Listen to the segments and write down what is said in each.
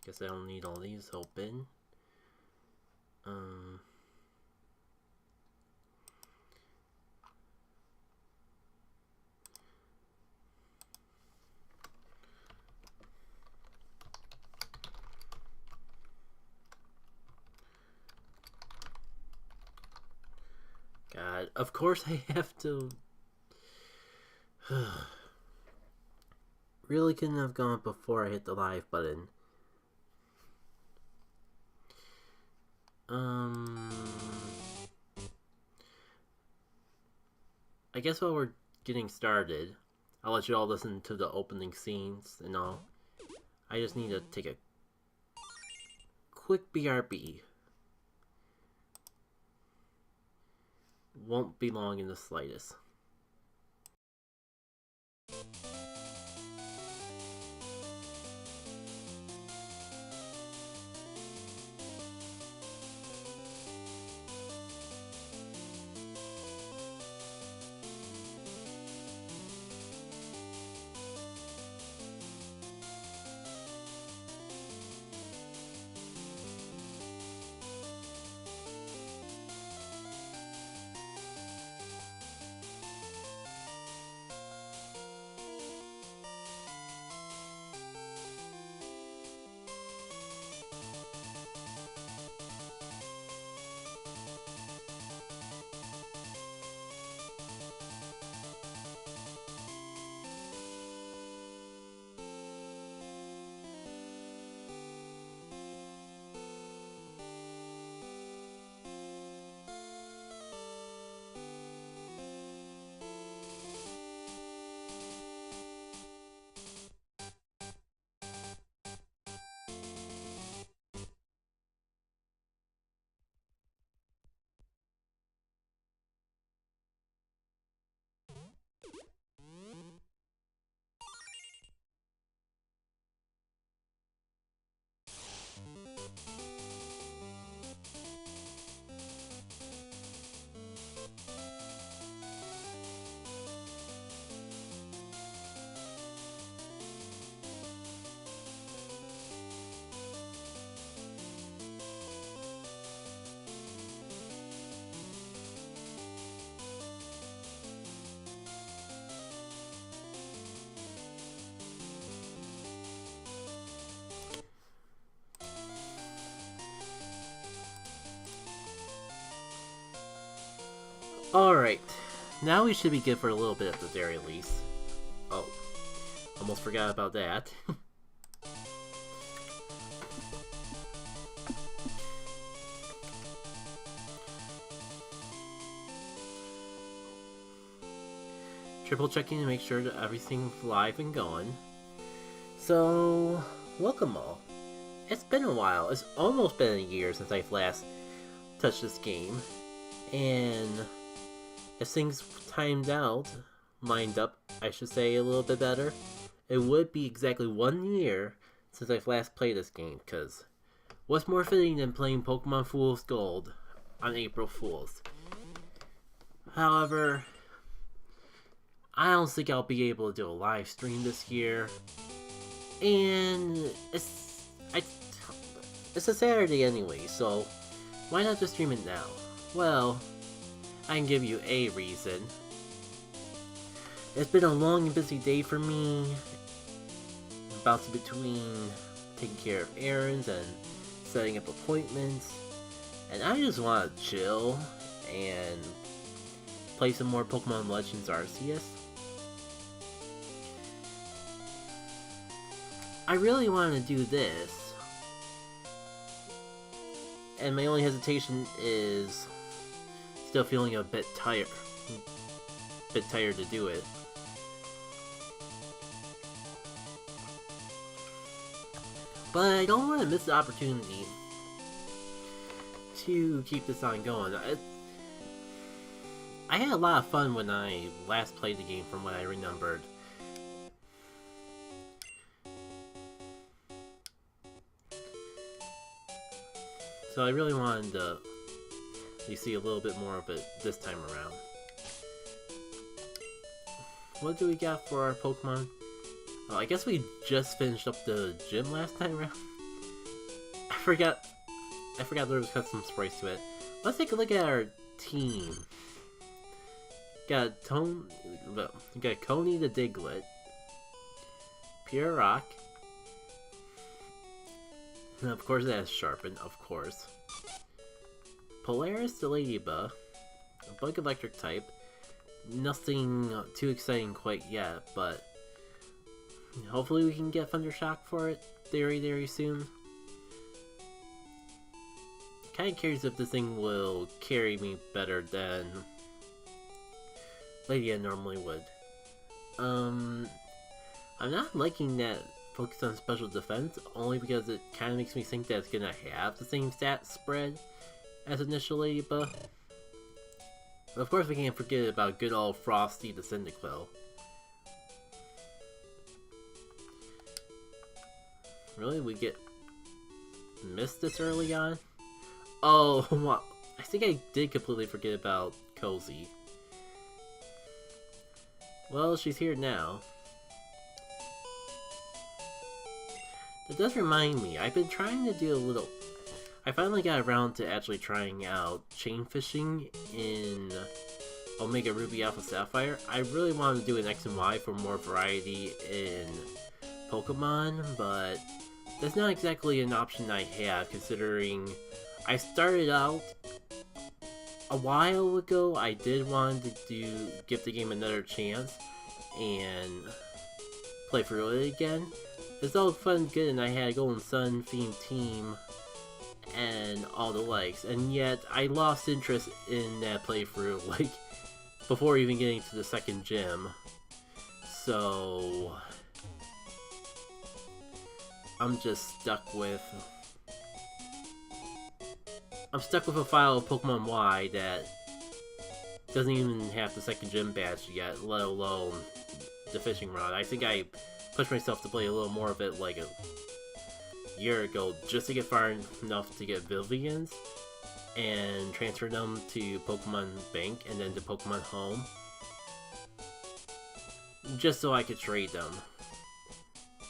Guess I don't need all these open. God, of course I have to. Really couldn't have gone before I hit the live button. I guess while we're getting started, I'll let you all listen to the opening scenes and all. I just need to take a quick BRB. Won't be long in the slightest. Alright, now we should be good for a little bit at the very least. Oh, almost forgot about that. Triple checking to make sure that everything's live and going. So, welcome all. It's been a while. It's almost been a year since I've last touched this game. And if things lined up, I should say, a little bit better, it would be exactly 1 year since I've last played this game, because what's more fitting than playing Pokemon Fool's Gold on April Fool's? However, I don't think I'll be able to do a live stream this year, and it's a Saturday anyway, so why not just stream it now? Well, I can give you a reason. It's been a long and busy day for me, bouncing between taking care of errands and setting up appointments, and I just want to chill and play some more Pokemon Legends Arceus. I really want to do this, and my only hesitation is still feeling a bit tired to do it. But I don't want to miss the opportunity to keep this on going. I had a lot of fun when I last played the game, from what I remembered. So I really wanted to see a little bit more of it this time around. What do we got for our Pokemon? Oh, I guess we just finished up the gym last time around. I forgot there was custom sprites to it. Let's take a look at our team. Got Coney the Diglett, Pure Rock, and of course it has Sharpen, of course. Polaris the Ladybug, a Bug Electric type. Nothing too exciting quite yet, but hopefully we can get Thundershock for it very soon. Kinda curious if this thing will carry me better than Lady normally would. I'm not liking that focus on special defense, only because it kind of makes me think that it's gonna have the same stat spread as initial Ladybug. But of course we can't forget about good old Frosty the Cyndaquil. Really? We missed this early on? Oh, well, I think I did completely forget about Cozy. Well, she's here now. That does remind me, I've been trying to do a little... I finally got around to actually trying out chain fishing in Omega Ruby Alpha Sapphire. I really wanted to do an X and Y for more variety in Pokemon, but that's not exactly an option I have, considering I started out a while ago. I did want to give the game another chance and play through it again. It's all fun and good, and I had a Golden Sun themed team and all the likes, and yet I lost interest in that playthrough, like, before even getting to the second gym. So I'm just stuck with a file of Pokemon Y that doesn't even have the second gym badge yet, let alone the fishing rod. I think I pushed myself to play a little more of it like a year ago just to get far enough to get Vivians and transfer them to Pokemon Bank and then to Pokemon Home, just so I could trade them.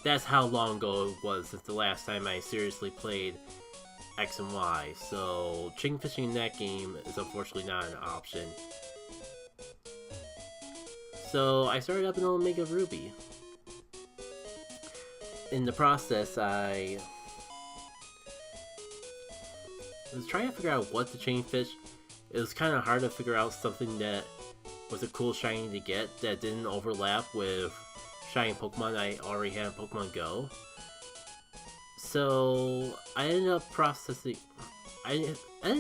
That's how long ago it was since the last time I seriously played X and Y, so chain fishing in that game is unfortunately not an option. So I started up in Omega Ruby. In the process, I was trying to figure out what to chain fish. It was kind of hard to figure out something that was a cool shiny to get that didn't overlap with shiny Pokemon I already had in Pokemon Go. So I ended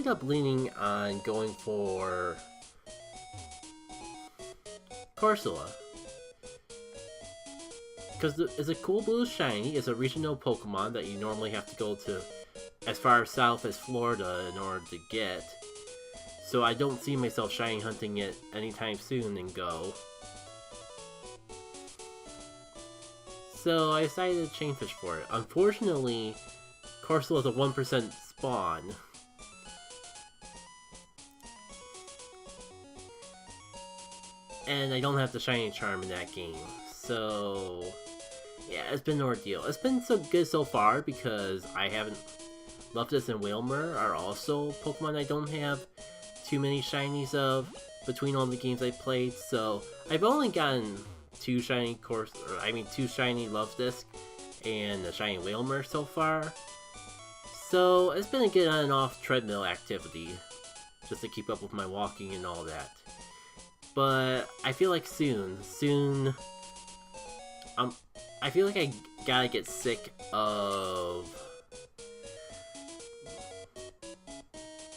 up leaning on going for Corsola. Because it's a cool blue shiny. It's a regional Pokemon that you normally have to go to as far south as Florida in order to get. So I don't see myself shiny hunting it anytime soon in Go. So I decided to chain fish for it. Unfortunately, Corsola is a 1% spawn. And I don't have the shiny charm in that game. So yeah, it's been an ordeal. It's been so good so far because I haven't... Luftus and Wailmer are also Pokemon I don't have too many shinies of between all the games I played, so I've only gotten two shiny Luftus and a shiny Wailmer so far. So it's been a good on and off treadmill activity, just to keep up with my walking and all that. But I feel like soon, I feel like I gotta get sick of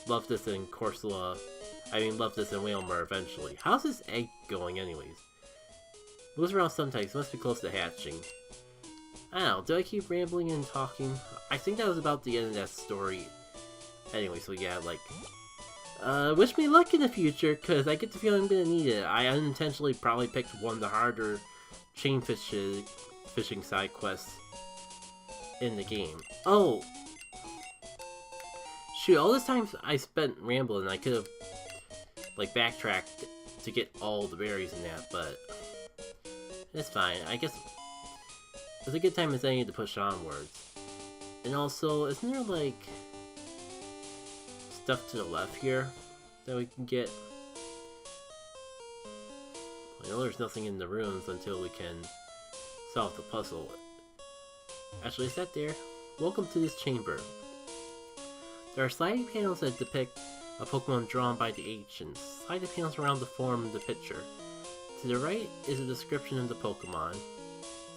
Luftus and Corsola. Luftus and Wailmer eventually. How's this egg going anyways? Moves around sometimes, must be close to hatching. I don't know, do I keep rambling and talking? I think that was about the end of that story. Anyway, so yeah, like... wish me luck in the future, because I get the feeling I'm gonna need it. I unintentionally probably picked one of the harder chain fishing side quests in the game. Oh! Shoot, all this time I spent rambling, I could have, like, backtracked to get all the berries in that, but it's fine. I guess it's a good time as any to push onwards. And also, isn't there like stuff to the left here that we can get? I know there's nothing in the rooms until we can solve the puzzle. Actually, is that there? Welcome to this chamber. There are sliding panels that depict a Pokemon drawn by the ancients. Sliding panels around the form of the picture. To the right is a description of the Pokemon.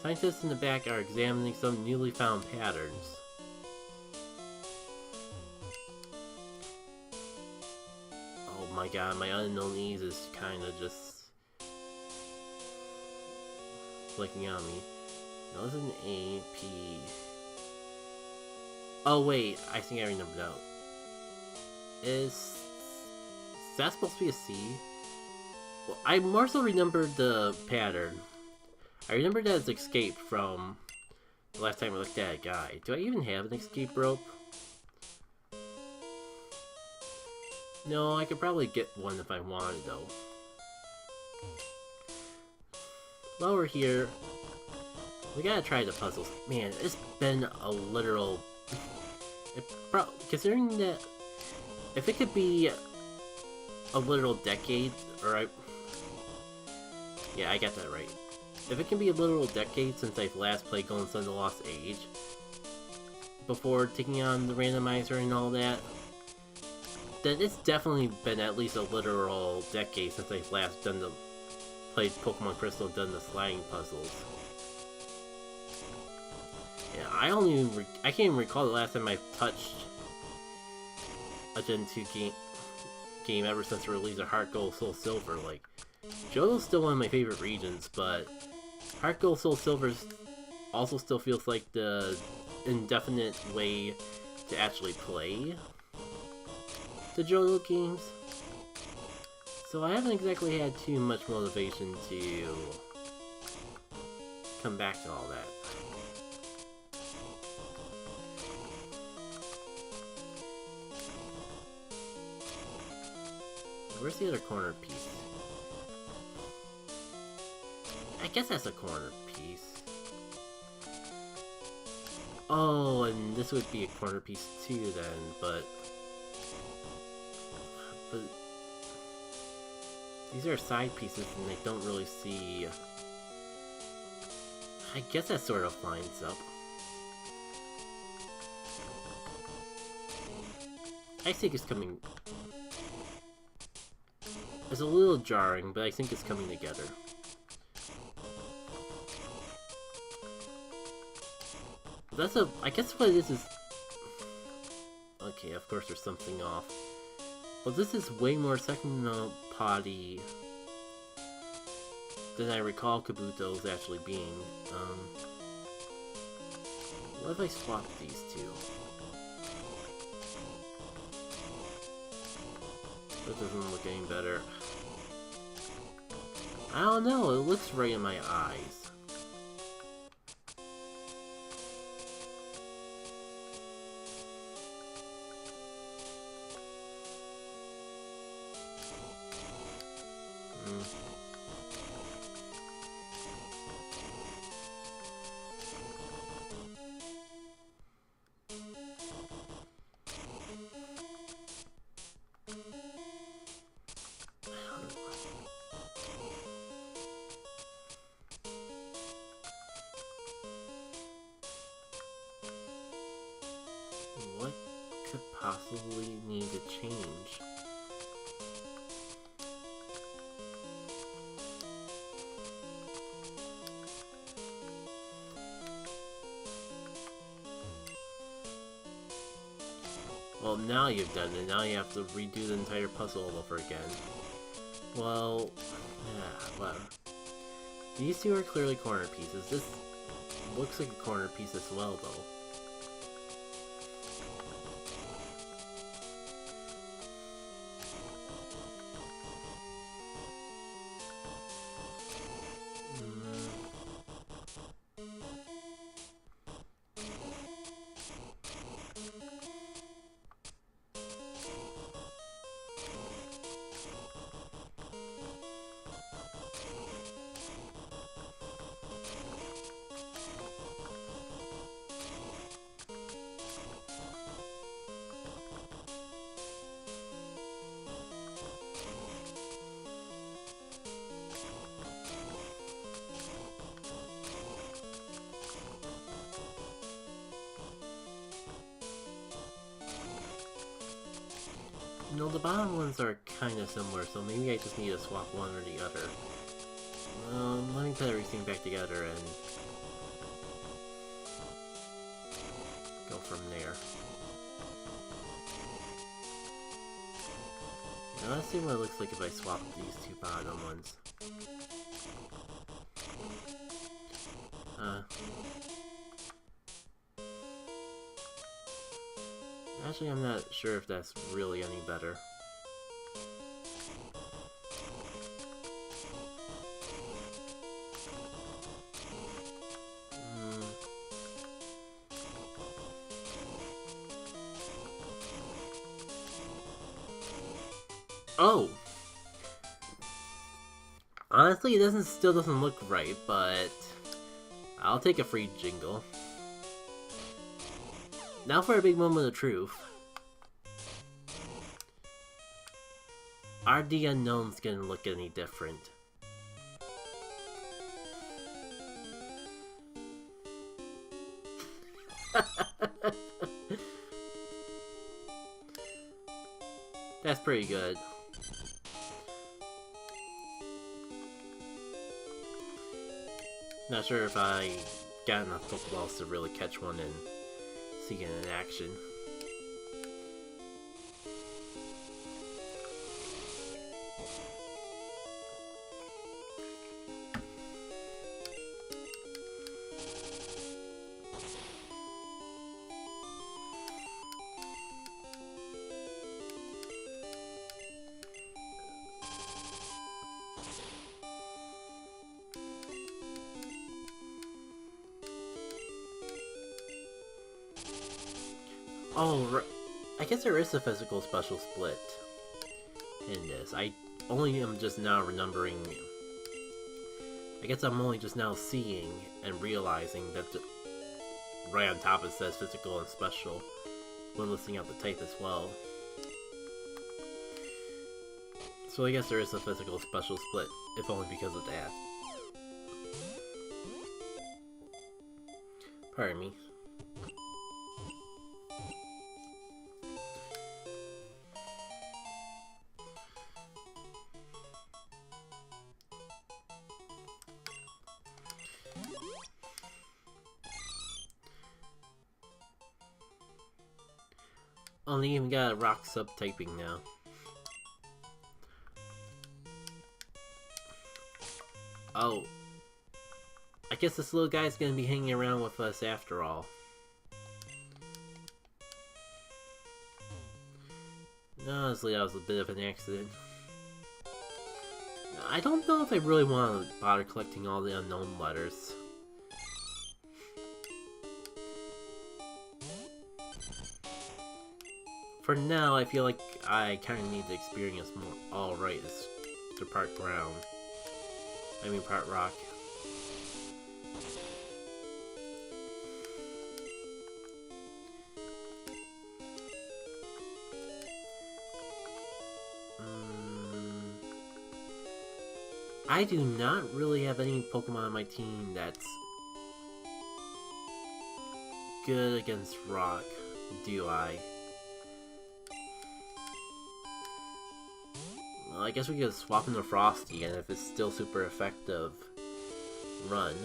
Scientists in the back are examining some newly found patterns. Oh my god, my unknown ease is kinda just flicking on me. That was an A, P. Oh wait, I think I remember that. Is that supposed to be a C? Well, I more so remembered the pattern. I remember that it's escape from the last time I looked at a guy. Do I even have an escape rope? No, I could probably get one if I wanted though. While we're here, we gotta try the puzzles. Man, it's been a literal... considering that if it could be a literal decade, or yeah, I got that right. If it can be a literal decade since I've last played Golden Sun: The Lost Age, before taking on the randomizer and all that, then it's definitely been at least a literal decade since I've last played Pokemon Crystal and done the sliding puzzles. Yeah, I can't even recall the last time I've touched a Gen 2 game ever since the release of Heart Gold Soul Silver. Like, Johto's still one of my favorite regions, but Heart Gold Soul Silver also still feels like the indefinite way to actually play the Johto games. So I haven't exactly had too much motivation to come back to all that. Where's the other corner piece? I guess that's a corner piece. Oh, and this would be a corner piece too then, but these are side pieces and I don't really see... I guess that sort of lines up. I think it's coming... It's a little jarring, but I think it's coming together. I guess what this is... Okay, of course there's something off. But this is way more second potty than I recall Kabuto's actually being. What if I swap these two? That doesn't look any better. I don't know, it looks right in my eyes. What could possibly need to change? Well, now you've done it. Now you have to redo the entire puzzle all over again. Well, yeah, whatever. These two are clearly corner pieces. This looks like a corner piece as well, though. No, the bottom ones are kind of similar, so maybe I just need to swap one or the other. Let me put everything back together and go from there. Now let's see what it looks like if I swap these two bottom ones. Actually, I'm not sure if that's really any better. Oh! Honestly, it still doesn't look right, but I'll take a free jingle. Now for a big moment of truth. Are the unknowns gonna look any different? That's pretty good. Not sure if I got enough Pokeballs to really catch one and see it in action. Oh, I guess there is a physical special split in this. I only am just now remembering. I guess I'm only just now seeing and realizing that right on top it says physical and special when listing out the type as well. So I guess there is a physical special split, if only because of that. Pardon me. Only even got a rock subtyping now. Oh. I guess this little guy's gonna be hanging around with us after all. Honestly, that was a bit of an accident. I don't know if I really want to bother collecting all the unknown letters. For now, I feel like I kind of need to experience more alright to part ground. I mean part rock. I do not really have any Pokemon on my team that's good against rock, do I? Well, I guess we could swap into Frosty, and if it's still super effective, run.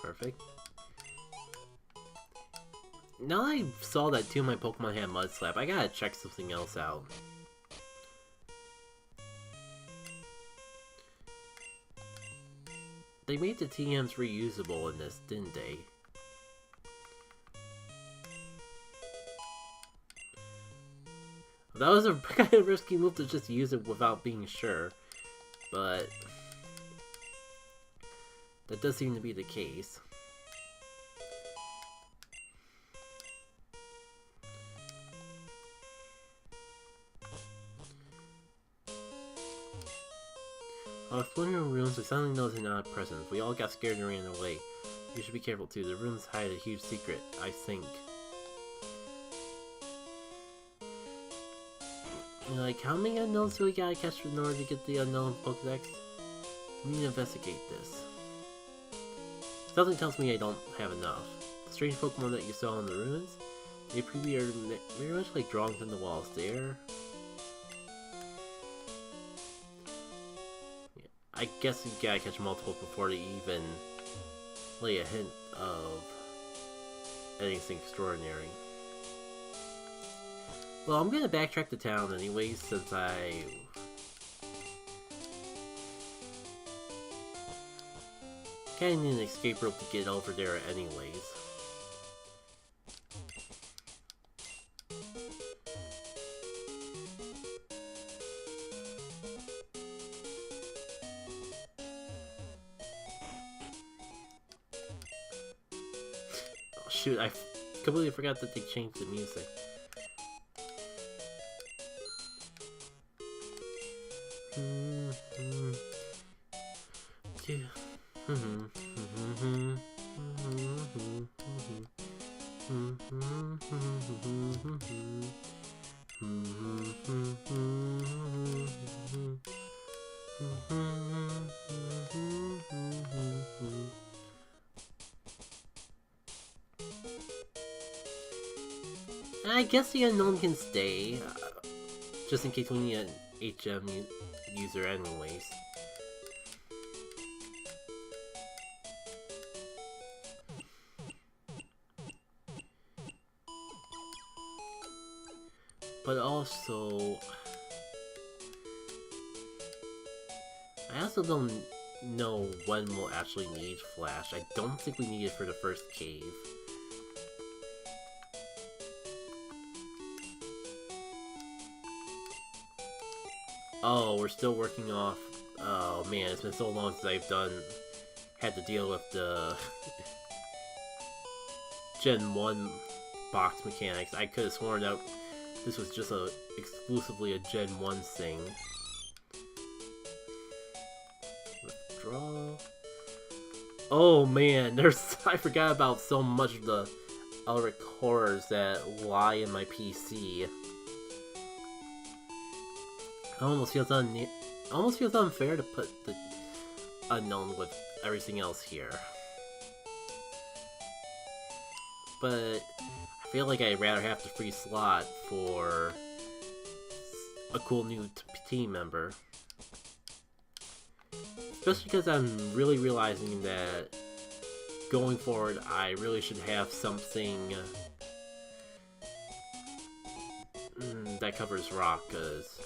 Perfect. Now that I saw that two of my Pokemon had Mud Slap, I gotta check something else out. They made the TMs reusable in this, didn't they? That was a kind of risky move to just use it without being sure, but that does seem to be the case. While exploring the ruins, we suddenly noticed an odd presence. We all got scared and ran away. You should be careful too. The ruins hide a huge secret, I think. You're like, how many unknowns do we gotta catch in order to get the unknown Pokedex? We need to investigate this. Something tells me I don't have enough. The strange Pokemon that you saw in the ruins, they probably are very much like drawings on the walls there. Yeah, I guess you gotta catch multiple before they even lay a hint of anything extraordinary. Well, I'm gonna backtrack to town anyways, since I kinda need an escape rope to get over there anyways. Oh shoot, I completely forgot that they changed the music. I guess the unknown can stay, just in case we need an HM user anyways. But also, I also don't know when we'll actually need Flash. I don't think we need it for the first cave. Oh, we're still working off. Oh man, it's been so long since I've had to deal with the Gen 1 box mechanics. I could have sworn that this was just exclusively a Gen 1 thing. Withdraw. Oh man, I forgot about so much of the other cores that lie in my PC. It almost feels unfair to put the unknown with everything else here. But I feel like I'd rather have the free slot for a cool new team member. Especially because I'm really realizing that going forward I really should have something that covers rock, because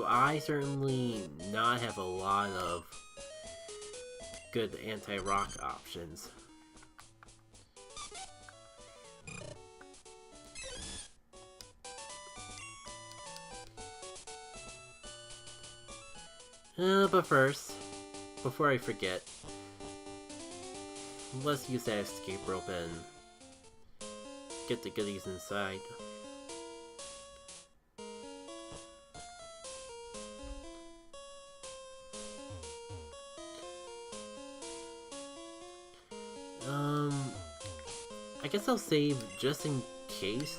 I certainly not have a lot of good anti-rock options. But first, before I forget, let's use that escape rope and get the goodies inside. I guess I'll save just in case.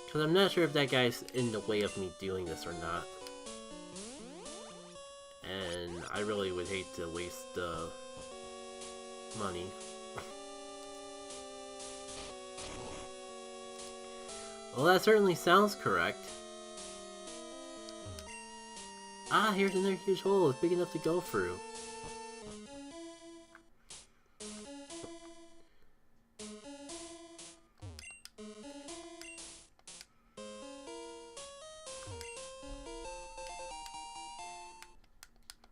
Because I'm not sure if that guy's in the way of me doing this or not. And I really would hate to waste the money. Well, that certainly sounds correct. Ah, here's another huge hole. It's big enough to go through.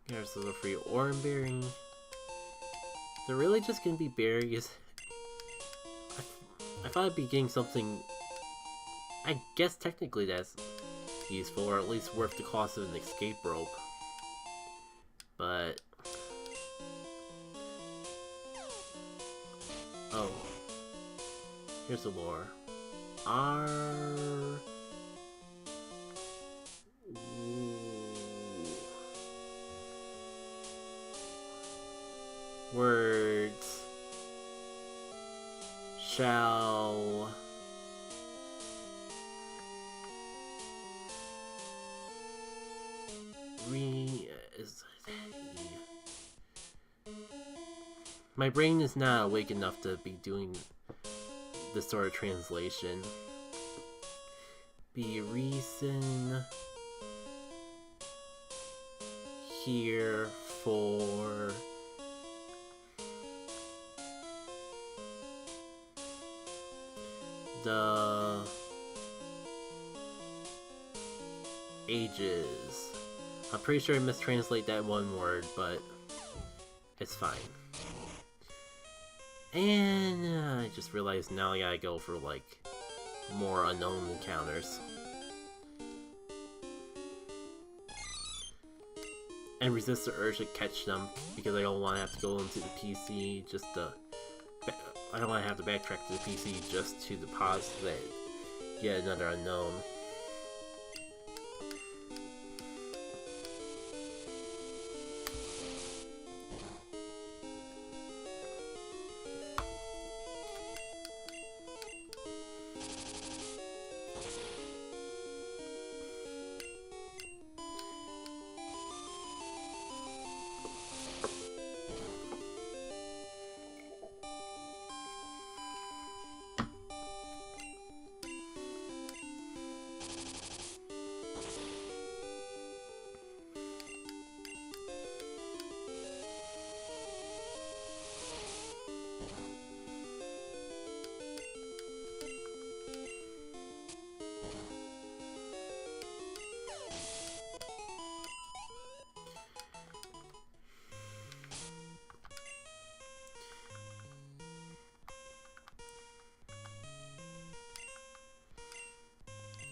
There's the little free orange berry. They're really just gonna be berries. I thought I'd be getting something. I guess technically that's useful, or at least worth the cost of an escape rope. But oh, here's the lore. words shall my brain is not awake enough to be doing this sort of translation. Be reason here for the ages. I'm pretty sure I mistranslate that one word, but it's fine. And I just realized now I gotta go for like more unknown encounters. And resist the urge to catch them because I don't want to have to go into the PC just to... I don't want to have to backtrack to the PC just to deposit yet another unknown.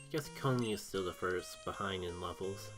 I guess Coney is still the first behind in levels.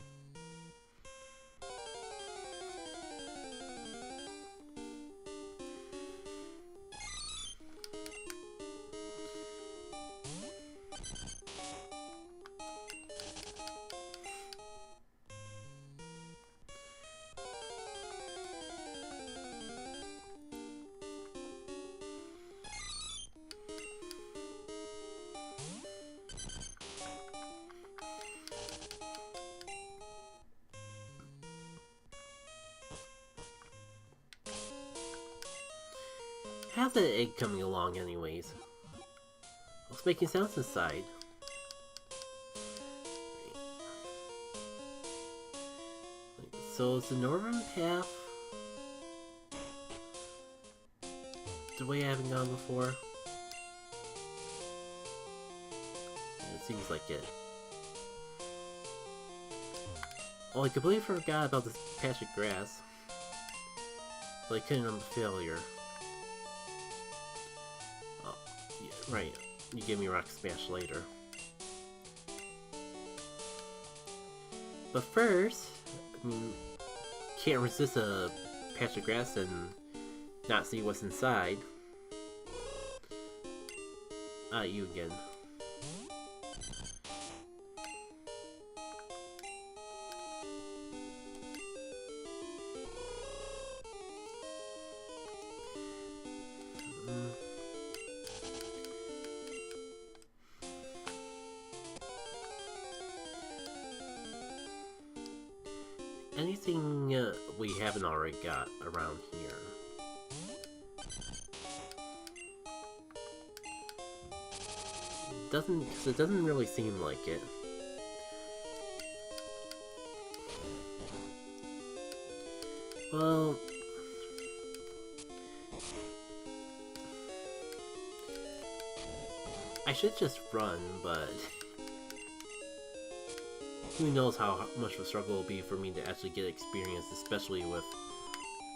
How's that egg coming along anyways? It's making sounds inside. So is the northern path the way I haven't gone before? Yeah, it seems like it. Oh, I completely forgot about this patch of grass. But I couldn't on the failure. Right, you give me Rock Smash later. But first, I mean, can't resist a patch of grass and not see what's inside. You again. Anything we haven't already got around here? It doesn't really seem like it. Well, I should just run, but who knows how much of a struggle it will be for me to actually get experience, especially with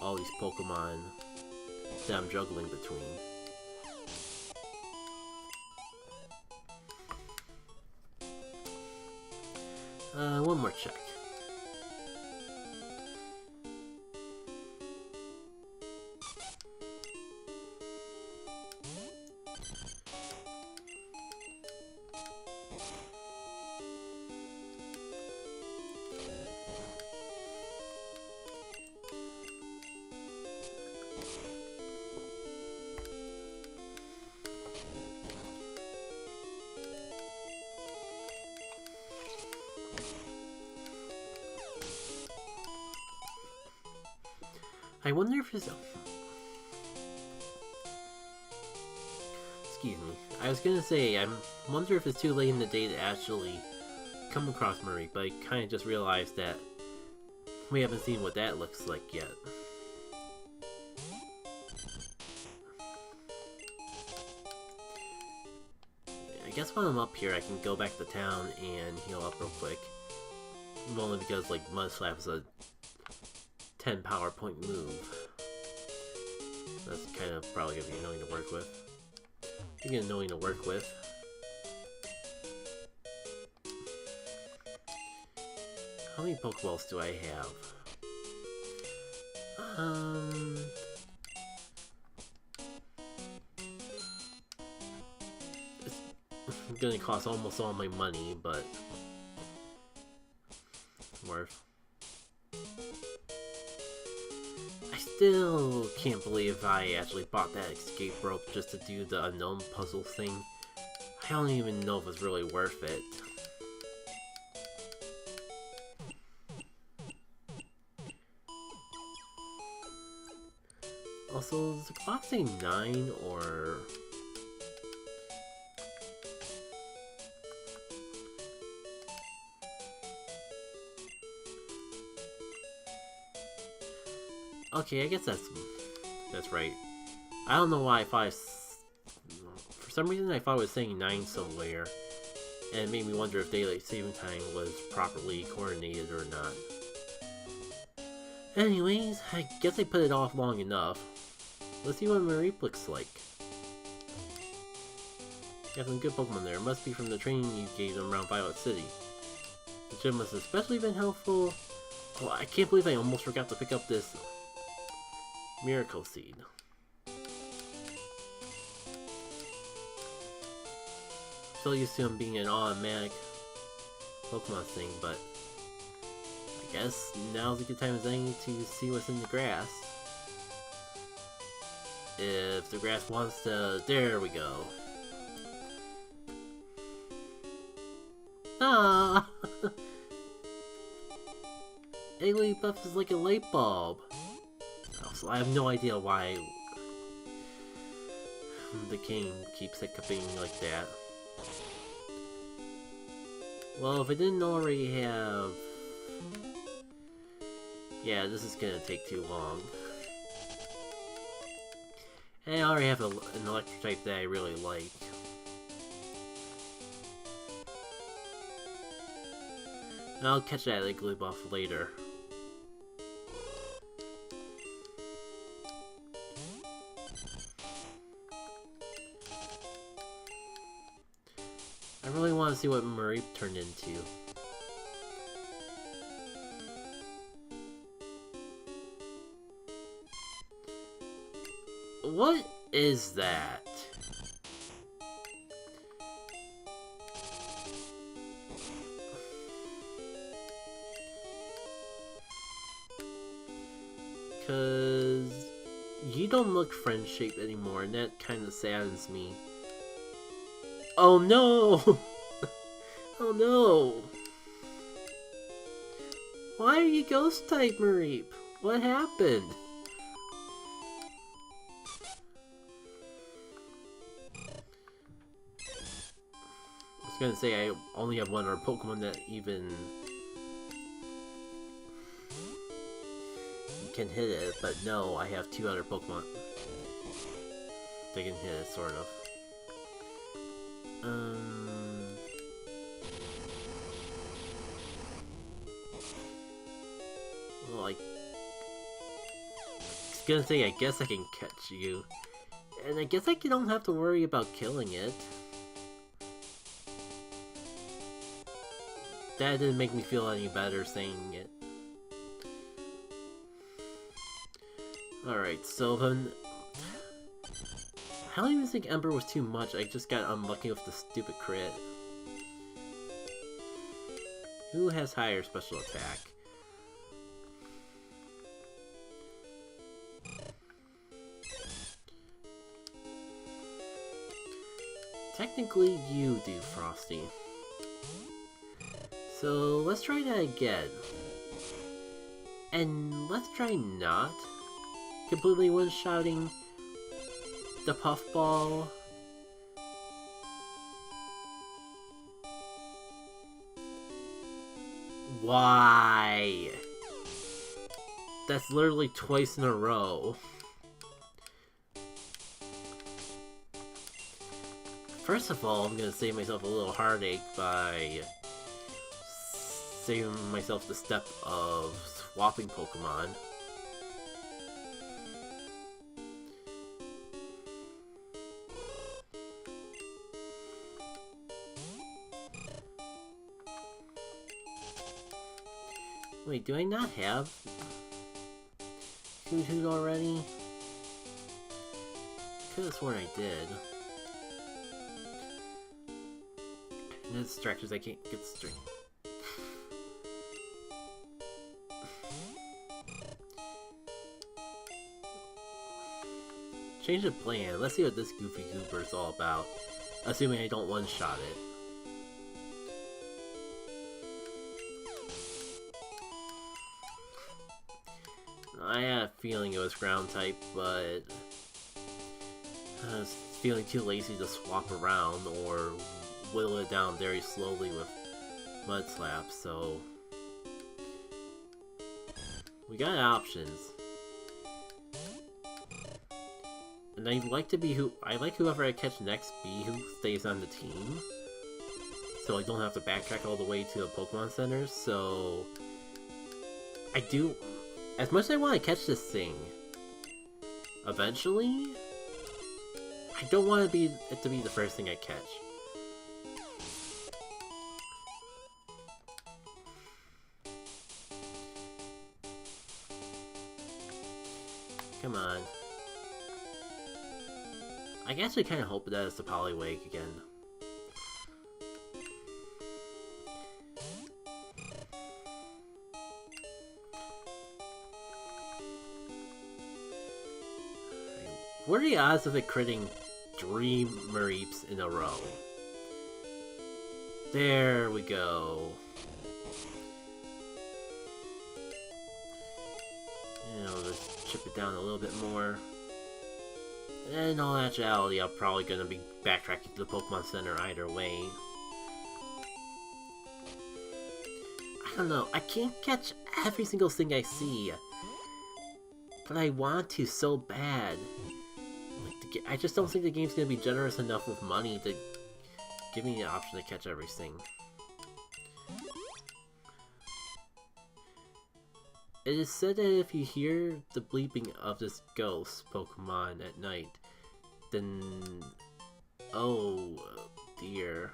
all these Pokemon that I'm juggling between. One more check. I wonder if it's... Excuse me. I was gonna say, I wonder if it's too late in the day to actually come across Marie, but I kind of just realized that we haven't seen what that looks like yet. I guess while I'm up here, I can go back to town and heal up real quick. Only because, like, Mud Slap is a 10 power point move. That's kind of probably gonna be annoying to work with. It's gonna be annoying to work with. How many Pokeballs do I have? It's gonna cost almost all my money, but worth. I still can't believe I actually bought that escape rope just to do the unknown puzzle thing. I don't even know if it's really worth it. Also, is the clock saying 9 or... Okay, I guess that's right. I don't know why I thought for some reason I thought it was saying 9 somewhere, and it made me wonder if daylight saving time was properly coordinated or not. Anyways, I guess I put it off long enough. Let's see what Mareep looks like. You have some good Pokemon there. It must be from the training you gave them around Violet City. The gym must have especially been helpful. Oh, I can't believe I almost forgot to pick up this Miracle Seed. Still used to him being an automatic Pokemon thing, but I guess now's a good time as any to see what's in the grass. If the grass wants to... There we go. Ah! Buff is like a light bulb. Also, I have no idea why the king keeps hiccuping like that. Well, if I didn't already have... Yeah, this is gonna take too long. And I already have an electric type that I really like. And I'll catch that Igglybuff later. I really want to see what Mareep turned into. What is that? Cause you don't look friend-shaped anymore, and that kind of saddens me. Oh no! Oh no! Why are you ghost-type, Mareep? What happened? I was gonna say I only have one other Pokemon that even can hit it, but no, I have two other Pokemon that can hit it, sort of. Well, I was gonna say, I guess I can catch you. And I guess I don't have to worry about killing it. That didn't make me feel any better saying it. Alright, so then... I don't even think Ember was too much, I just got unlucky with the stupid crit. Who has higher special attack? Technically, you do, Frosty. So, let's try that again. And let's try not completely one-shotting the puffball. Why? That's literally twice in a row. First of all, I'm gonna save myself a little heartache by saving myself the step of swapping Pokemon. Wait, do I not have Hoot already? Could have sworn I did. And it's distractions, I can't get straight. Change of plan. Let's see what this Goofy Goober is all about. Assuming I don't one-shot it. I had a feeling it was ground type, but I was feeling too lazy to swap around or whittle it down very slowly with Mud Slap, so we got options. And I like whoever I catch next be who stays on the team, so I don't have to backtrack all the way to the Pokemon Center. So I do, as much as I want to catch this thing eventually, I don't want it to be the first thing I catch. Come on. I actually kind of hope that it's the Poliwag again. What are the odds of it critting 3 Mareeps in a row? There we go. And I'll just chip it down a little bit more. And in all actuality, I'm probably going to be backtracking to the Pokemon Center either way. I don't know, I can't catch every single thing I see. But I want to so bad. Like, I just don't think the game's going to be generous enough with money to give me the option to catch everything. It is said that if you hear the bleeping of this ghost Pokemon at night, then... oh dear.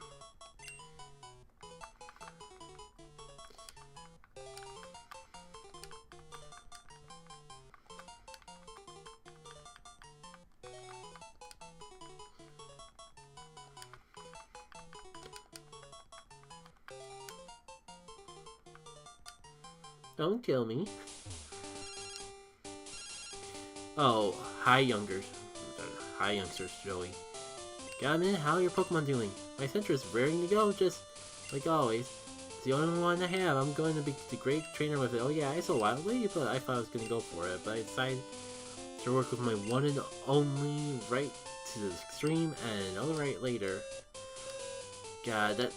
Don't kill me. Oh, hi youngsters. Hi youngsters, Joey. Got a minute? How are your Pokemon doing? My center is raring to go, just like always. It's the only one I have. I'm going to be the great trainer with it. Oh yeah, I saw Wildly, but I thought I was going to go for it. But I decided to work with my one and only right to the extreme and another right later. God, that...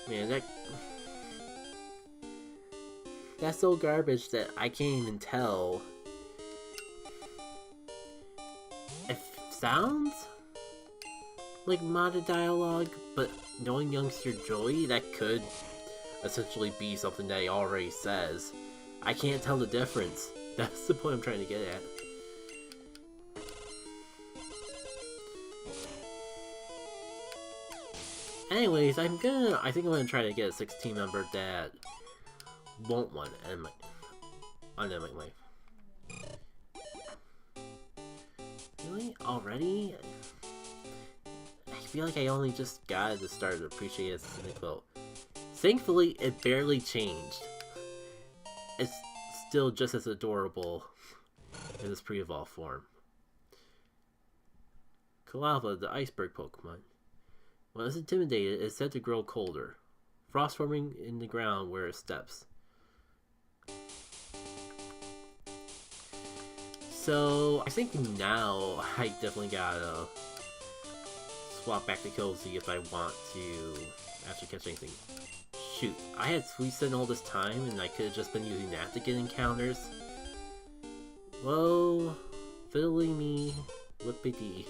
man, that's so garbage that I can't even tell. It sounds like modded dialogue, but knowing youngster Joey, that could essentially be something that he already says. I can't tell the difference. That's the point I'm trying to get at. Anyways, I think I'm gonna try to get a 16 member that won't want to end my life. Really? Already? I feel like I only just got to start to appreciate it as a quote. Thankfully, it barely changed. It's still just as adorable in its pre-evolved form. Kalava, the iceberg Pokemon. When it's intimidated, it's said to grow colder. Frost forming in the ground where it steps. So, I think now I definitely gotta swap back to Cozy if I want to actually catch anything. Shoot, I had Sweet Scent all this time and I could have just been using that to get encounters. Whoa, fiddly me, whippity.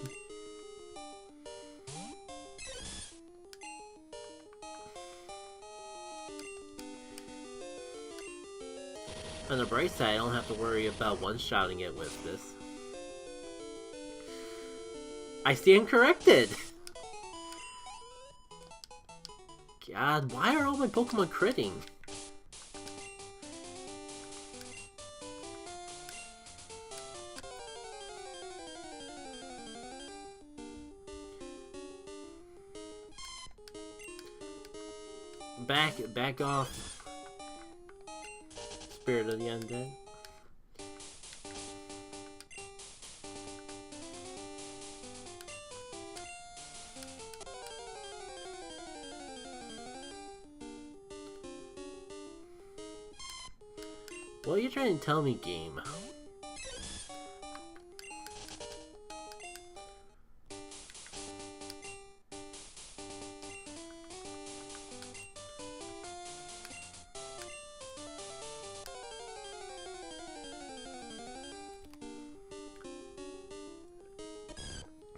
On the bright side, I don't have to worry about one-shotting it with this. I stand corrected! God, why are all my Pokemon critting? Back off. Spirit of the Undead. What are you trying to tell me, game?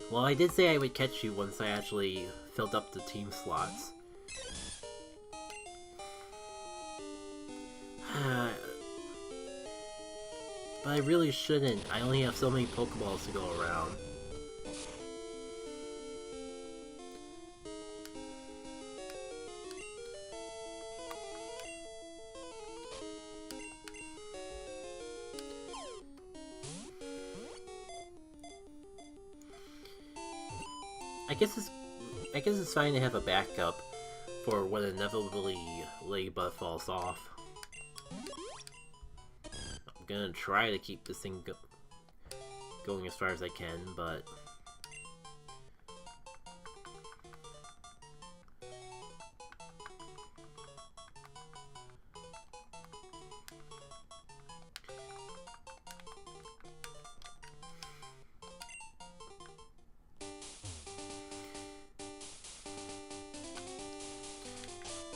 Well, I did say I would catch you once I actually filled up the team slots. But I really shouldn't. I only have so many Pokeballs to go around. I guess it's fine to have a backup for when inevitably Ladybug falls off. I'm gonna try to keep this thing going as far as I can, but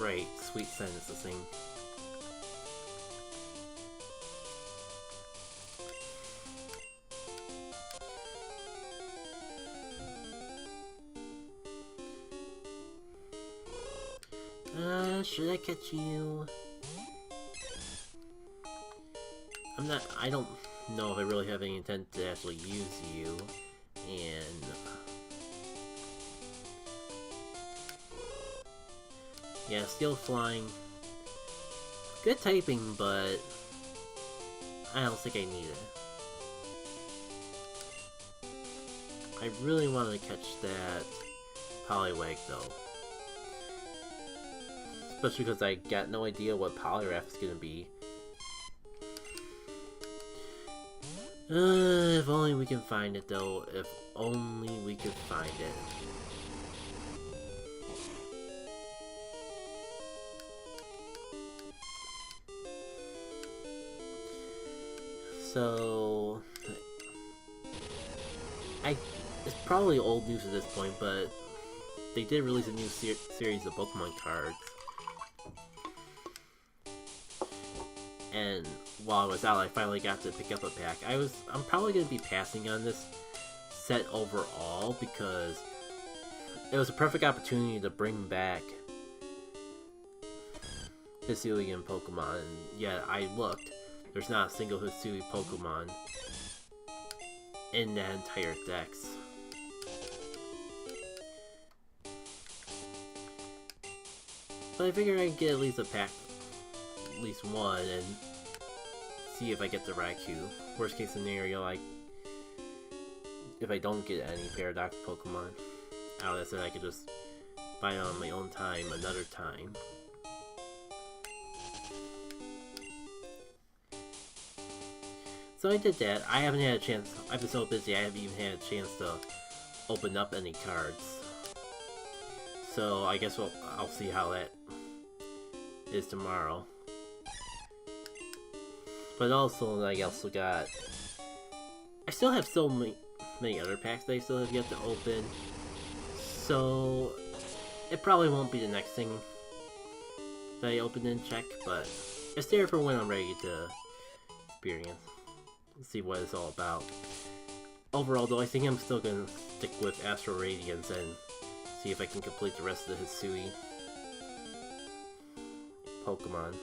right, Sweet Scent is the thing. Should I catch you? I don't know if I really have any intent to actually use you, and yeah, Steel Flying. Good typing, but I don't think I need it. I really wanted to catch that Poliwag though. Especially because I got no idea what Poliwrath is gonna be. If only we can find it though. If only we could find it. So it's probably old news at this point, but they did release a new series of Pokemon cards. And while I was out, I finally got to pick up a pack. I'm probably going to be passing on this set overall because it was a perfect opportunity to bring back Hisuian Pokemon. And yeah, I looked. There's not a single Hisui Pokemon in that entire dex. But I figured I'd get at least a pack, at least one, and see if I get the Raikou. Worst case scenario, if I don't get any Paradox Pokemon out of that, I could just buy it on my own time another time. So I did that. I haven't had a chance. I've been so busy, I haven't even had a chance to open up any cards. So I guess I'll see how that is tomorrow. But also, I also got I still have so many other packs that I still have yet to open, so it probably won't be the next thing that I open and check, but it's there for when I'm ready to experience, see what it's all about. Overall though, I think I'm still gonna stick with Astral Radiance and see if I can complete the rest of the Hisui Pokemon.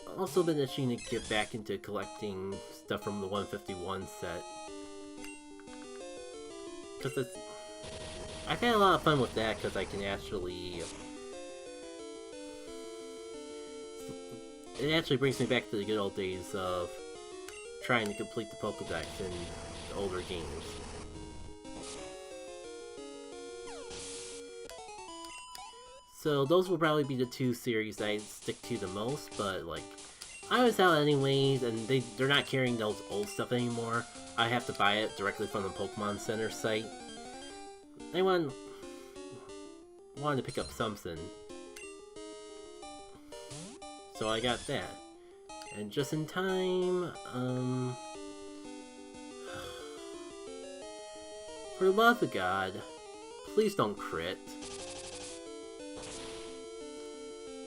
I've also been itching to get back into collecting stuff from the 151 set. Because I've had a lot of fun with that, because I can actually... It actually brings me back to the good old days of trying to complete the Pokédex in the older games. So those will probably be the two series that I stick to the most, but like, I was out anyways, and they're not carrying those old stuff anymore. I have to buy it directly from the Pokemon Center site. I wanted to pick up something, so I got that. And just in time, for the love of God, please don't crit.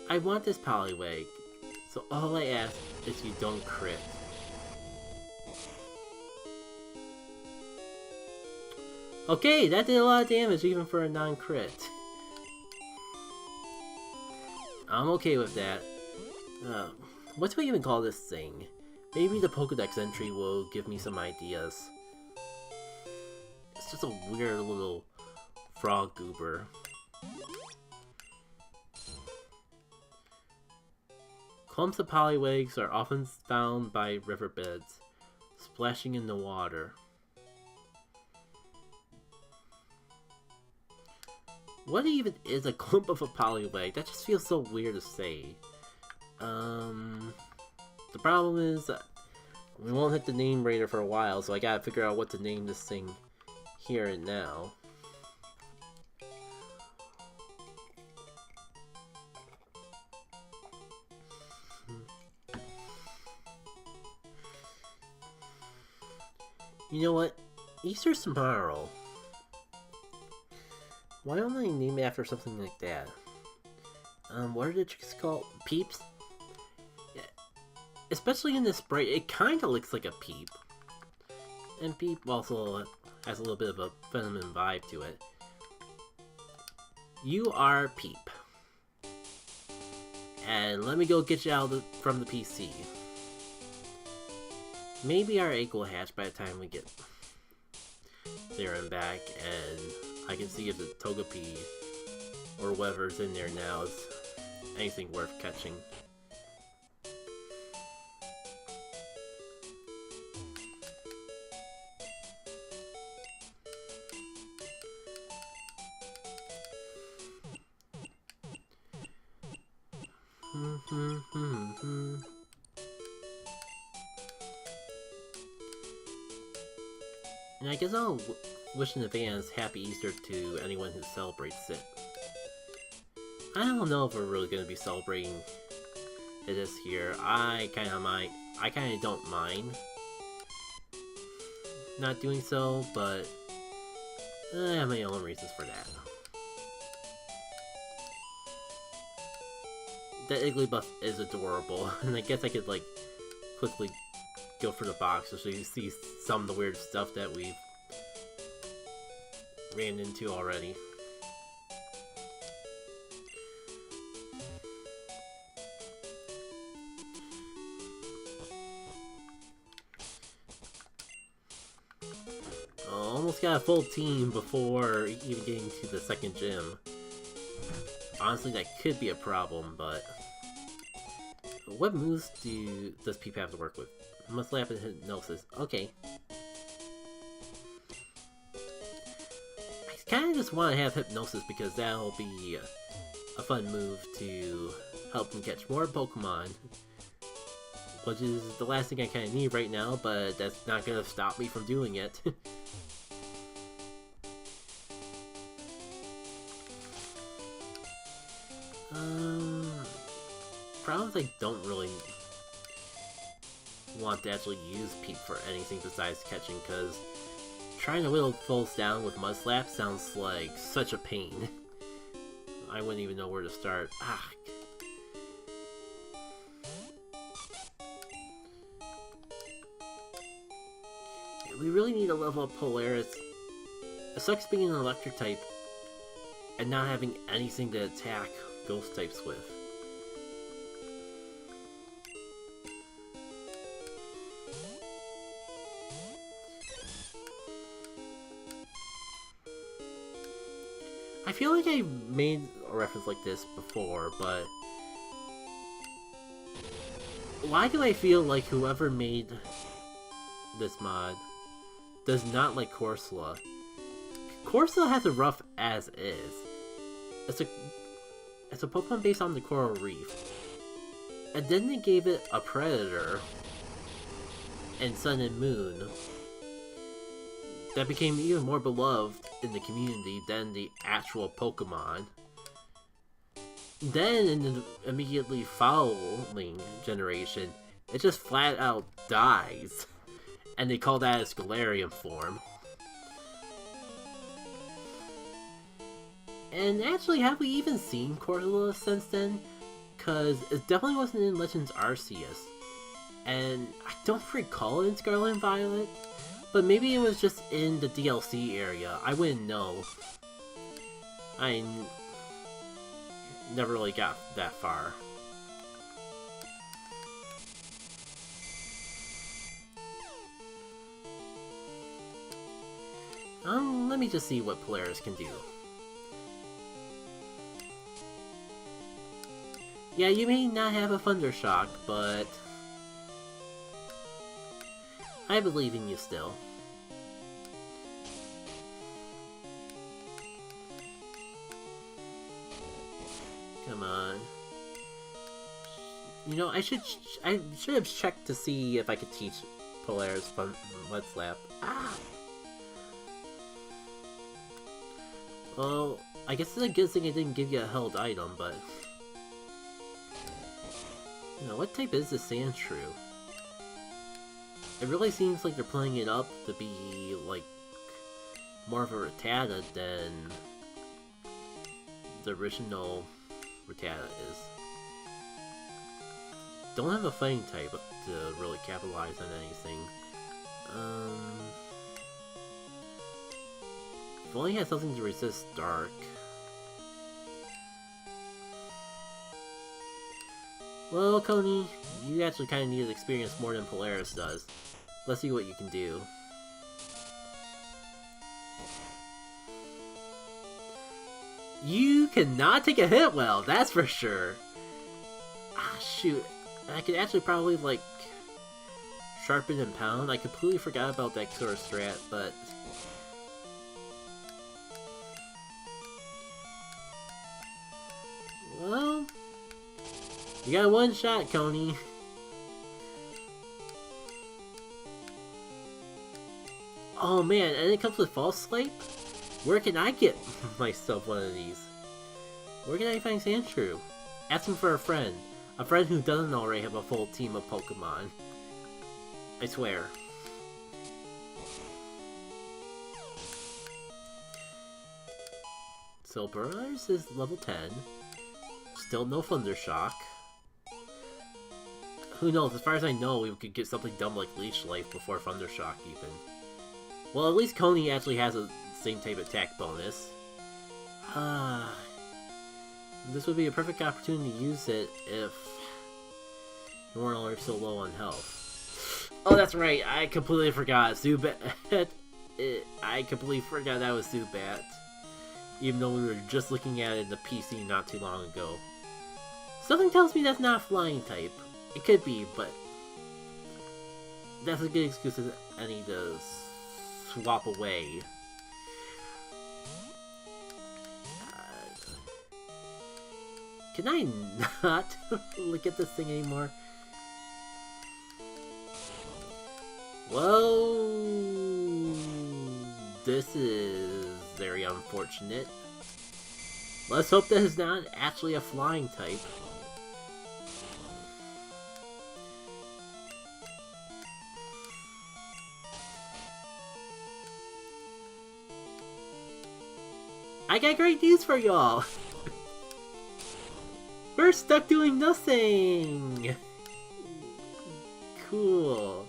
I want this Poliwag, so all I ask is you don't crit. Okay, that did a lot of damage even for a non-crit. I'm okay with that. What do we even call this thing? Maybe the Pokédex entry will give me some ideas. It's just a weird little frog goober. Clumps of Poliwags are often found by riverbeds, splashing in the water. What even is a clump of a Poliwag? That just feels so weird to say. The problem is we won't hit the name raider for a while, so I gotta figure out what to name this thing here and now. You know what? Easter's tomorrow. Why don't I name it after something like that? What are the chicks called? Peeps? Yeah. Especially in this sprite, it kinda looks like a peep. And Peep also has a little bit of a feminine vibe to it. You are Peep. And let me go get you out from the PC. Maybe our egg will hatch by the time we get there and back, and I can see if the Togepi or whatever's in there now is anything worth catching. And I guess I'll wish in advance Happy Easter to anyone who celebrates it. I don't know if we're really going to be celebrating it this year. I kinda don't mind not doing so, but I have my own reasons for that. The Igglybuff is adorable, and I guess I could like quickly go for the box so you see some of the weird stuff that we've ran into already. Almost got a full team before even getting to the second gym. Honestly, that could be a problem, but what moves does Peep have to work with? Must laugh at Hypnosis. Okay. I kind of just want to have Hypnosis because that'll be a fun move to help him catch more Pokemon. Which is the last thing I kind of need right now, but that's not going to stop me from doing it. Problems I don't really want to actually use Peep for anything besides catching, because trying to whittle foes down with Mud Slap sounds like such a pain. I wouldn't even know where to start. Ah. We really need to level up Polaris. It sucks being an electric type and not having anything to attack ghost types with. I feel like I made a reference like this before, but why do I feel like whoever made this mod does not like Corsola? Corsola has a rough as is. It's a Pokemon based on the Coral Reef. And then they gave it a Predator and Sun and Moon that became even more beloved in the community than the actual Pokemon. Then in the immediately following generation, it just flat out dies. And they call that a Scalarium form. And actually, have we even seen Corsola since then? Because it definitely wasn't in Legends Arceus. And I don't recall it in Scarlet and Violet. But maybe it was just in the DLC area. I wouldn't know. I never really got that far. Let me just see what Polaris can do. Yeah, you may not have a Thunder Shock, but I believe in you still. Come on. You know, I should have checked to see if I could teach Polaris from Mud Slap. Ah! Well, I guess it's a good thing I didn't give you a held item, but you know, what type is this Sandshrew? It really seems like they're playing it up to be, like, more of a Rattata than the original Rattata is. Don't have a fighting type to really capitalize on anything. If only had something to resist Dark. Well, Coney, you actually kind of need to experience more than Polaris does. Let's see what you can do. You cannot take a hit well, that's for sure. Ah, shoot. I could actually probably, like, sharpen and pound. I completely forgot about that sort of strat, but well, you got one shot, Coney. Oh man, and it comes with False Sleep? Where can I get myself one of these? Where can I find Sandshrew? Asking for a friend who doesn't already have a full team of Pokemon. I swear. So Burrows is level 10. Still no Thunder Shock. Who knows, as far as I know, we could get something dumb like Leech Life before Thunder Shock even. Well, at least Coney actually has a same type attack bonus. This would be a perfect opportunity to use it if you weren't already so low on health. Oh, that's right, I completely forgot. Zubat. I completely forgot that was Zubat. Even though we were just looking at it in the PC not too long ago. Something tells me that's not a flying type. It could be, but that's a good excuse as any to swap away. Can I not look at this thing anymore? Well, this is very unfortunate. Let's hope that it's not actually a flying type. I got great news for y'all! We're stuck doing nothing! Cool.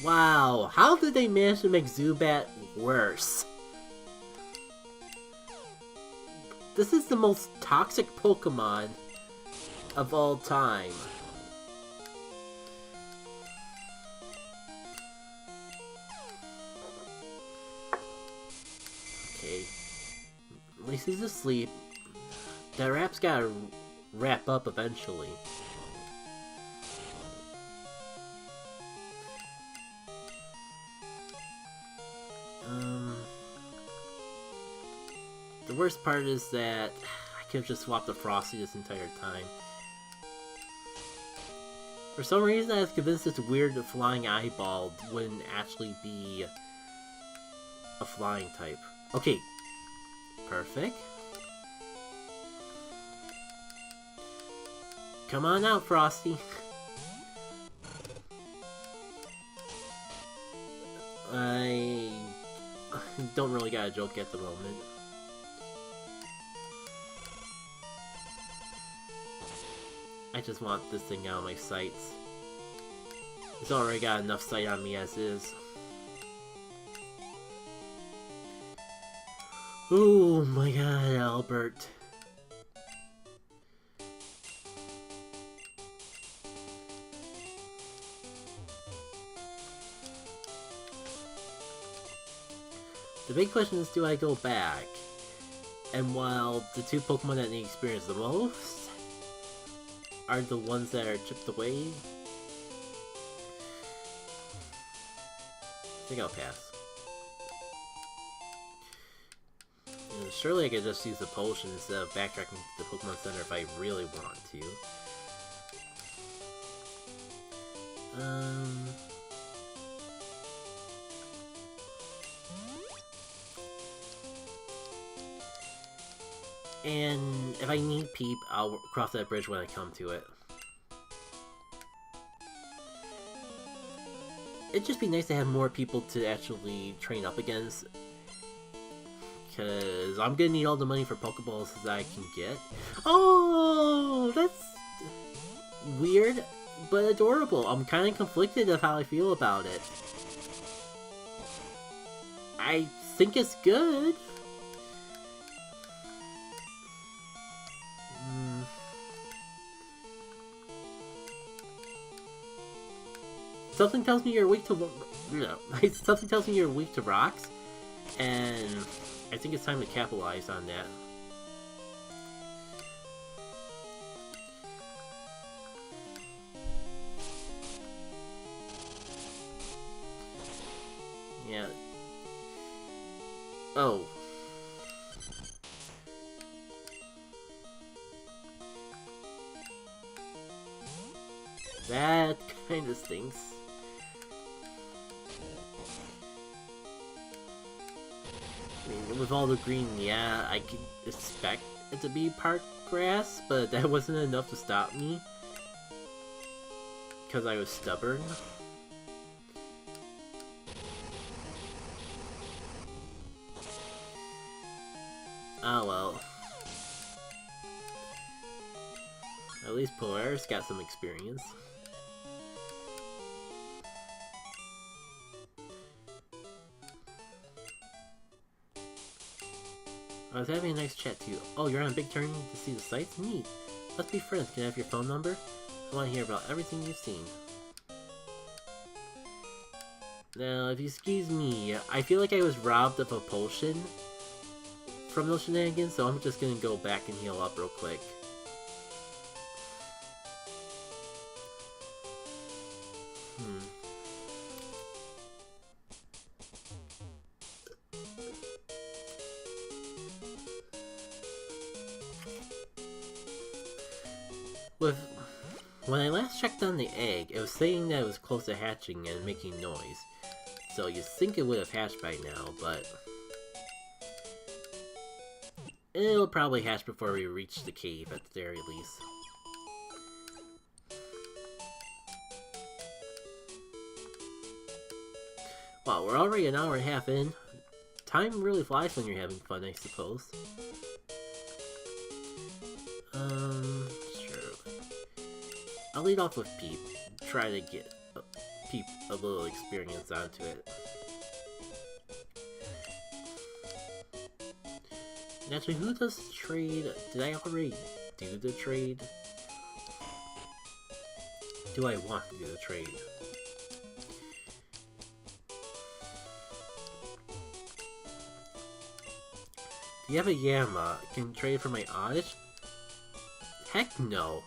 Wow, how did they manage to make Zubat worse? This is the most toxic Pokemon of all time. Okay. At least he's asleep. That rap's gotta wrap up eventually. The worst part is that I could have just swapped the Frosty this entire time. For some reason I was convinced this weird flying eyeball wouldn't actually be a flying type. Okay. Perfect. Come on out, Frosty. I don't really got a joke at the moment. I just want this thing out of my sights. It's already got enough sight on me as is. Oh my god, Albert. The big question is, do I go back? And while the two Pokemon that need experience the most are the ones that are chipped away, I think I'll pass. You know, surely I could just use the potion instead of backtracking to the Pokemon Center if I really want to. And if I need Peep, I'll cross that bridge when I come to it. It'd just be nice to have more people to actually train up against. Because I'm gonna need all the money for Pokeballs that I can get. Oh, that's weird, but adorable. I'm kind of conflicted of how I feel about it. I think it's good. Something tells me you're weak to something tells me you're weak to rocks, and I think it's time to capitalize on that. Yeah. Oh. That kind of stinks. I mean, with all the green, yeah, I could expect it to be park grass, but that wasn't enough to stop me. Because I was stubborn. Oh well. At least Polaris got some experience. I was having a nice chat too. Oh, you're on a big journey to see the sights? Neat. Let's be friends. Can I have your phone number? I want to hear about everything you've seen. Now, if you excuse me, I feel like I was robbed of a potion from those shenanigans, so I'm just gonna go back and heal up real quick. When I last checked on the egg, it was saying that it was close to hatching and making noise. So you'd think it would have hatched by now, but It'll probably hatch before we reach the cave, at the very least. Wow, we're already an hour and a half in. Time really flies when you're having fun, I suppose. Sure. I'll lead off with Peep. Try to get Peep a little experience onto it. And actually, who does trade? Did I already do the trade? Do I want to do the trade? Do you have a Yama? Can trade for my Oddish? Heck no!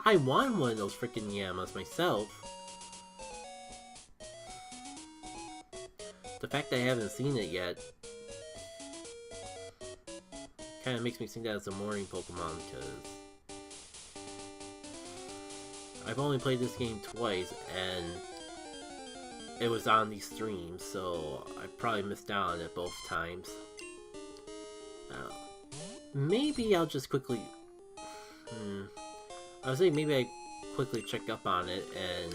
I want one of those freaking Yamas myself. The fact that I haven't seen it yet kind of makes me think that it's a morning Pokemon, because I've only played this game twice, and it was on these streams, so I probably missed out on it both times. Maybe I'll just quickly... I would say maybe I quickly check up on it and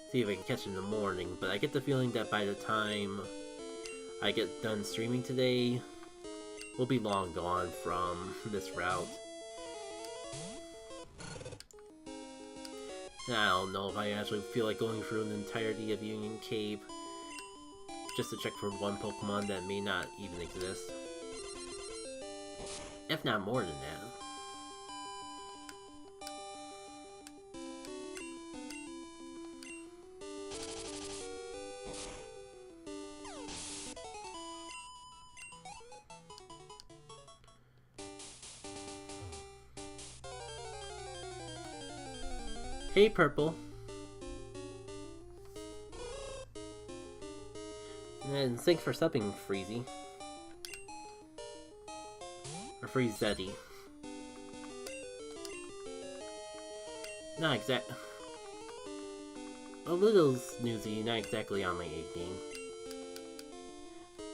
see if I can catch it in the morning, but I get the feeling that by the time I get done streaming today, we'll be long gone from this route. I don't know if I actually feel like going through the entirety of Union Cave just to check for one Pokemon that may not even exist. If not more than that. Hey, Purple. And thanks for subbing, Freezy. Or Freezetti. Not exact. A little snoozy, not exactly on my A game.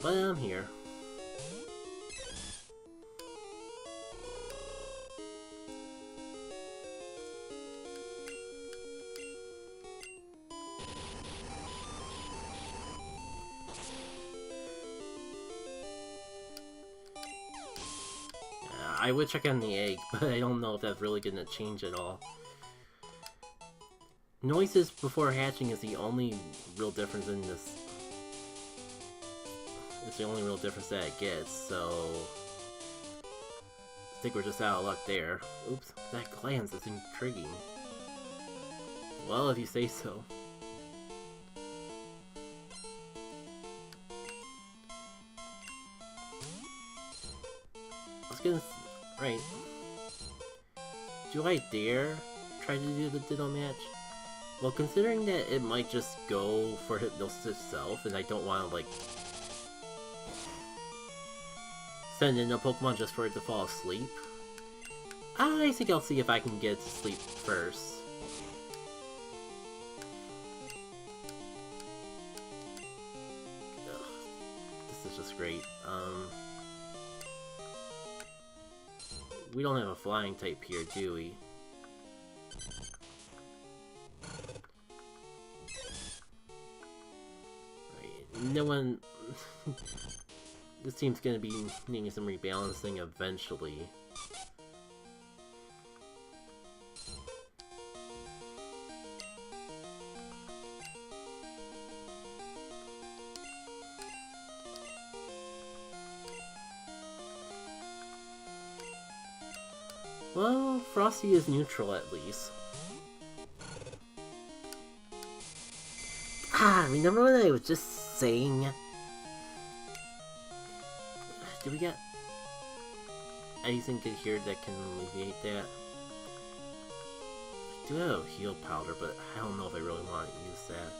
But I'm here. I would check on the egg, but I don't know if that's really gonna change at all. Noises before hatching is the only real difference in this. It's the only real difference that it gets, so I think we're just out of luck there. Oops, that glance is intriguing. Well, if you say so. I was gonna... Right. Do I dare try to do the Ditto match? Well, considering that it might just go for Hypnosis itself, and I don't want to, like, send in a Pokemon just for it to fall asleep, I think I'll see if I can get it to sleep first. Ugh, this is just great. We don't have a flying type here, do we? Right, no one... This team's gonna be needing some rebalancing eventually. Well, Frosty is neutral at least. Ah, remember what I was just saying? Do we get anything good here that can alleviate that? I do have a heal powder, but I don't know if I really want to use that.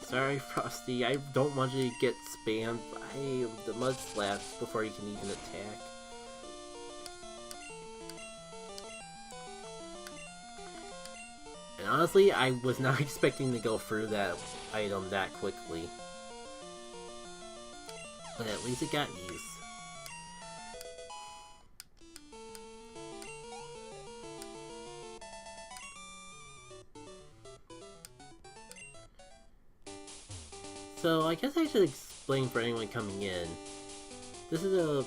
Sorry, Frosty, I don't want you to get spammed by the Mud Slaps before you can even attack. Honestly, I was not expecting to go through that item that quickly. But at least it got use. So, I guess I should explain for anyone coming in. This is a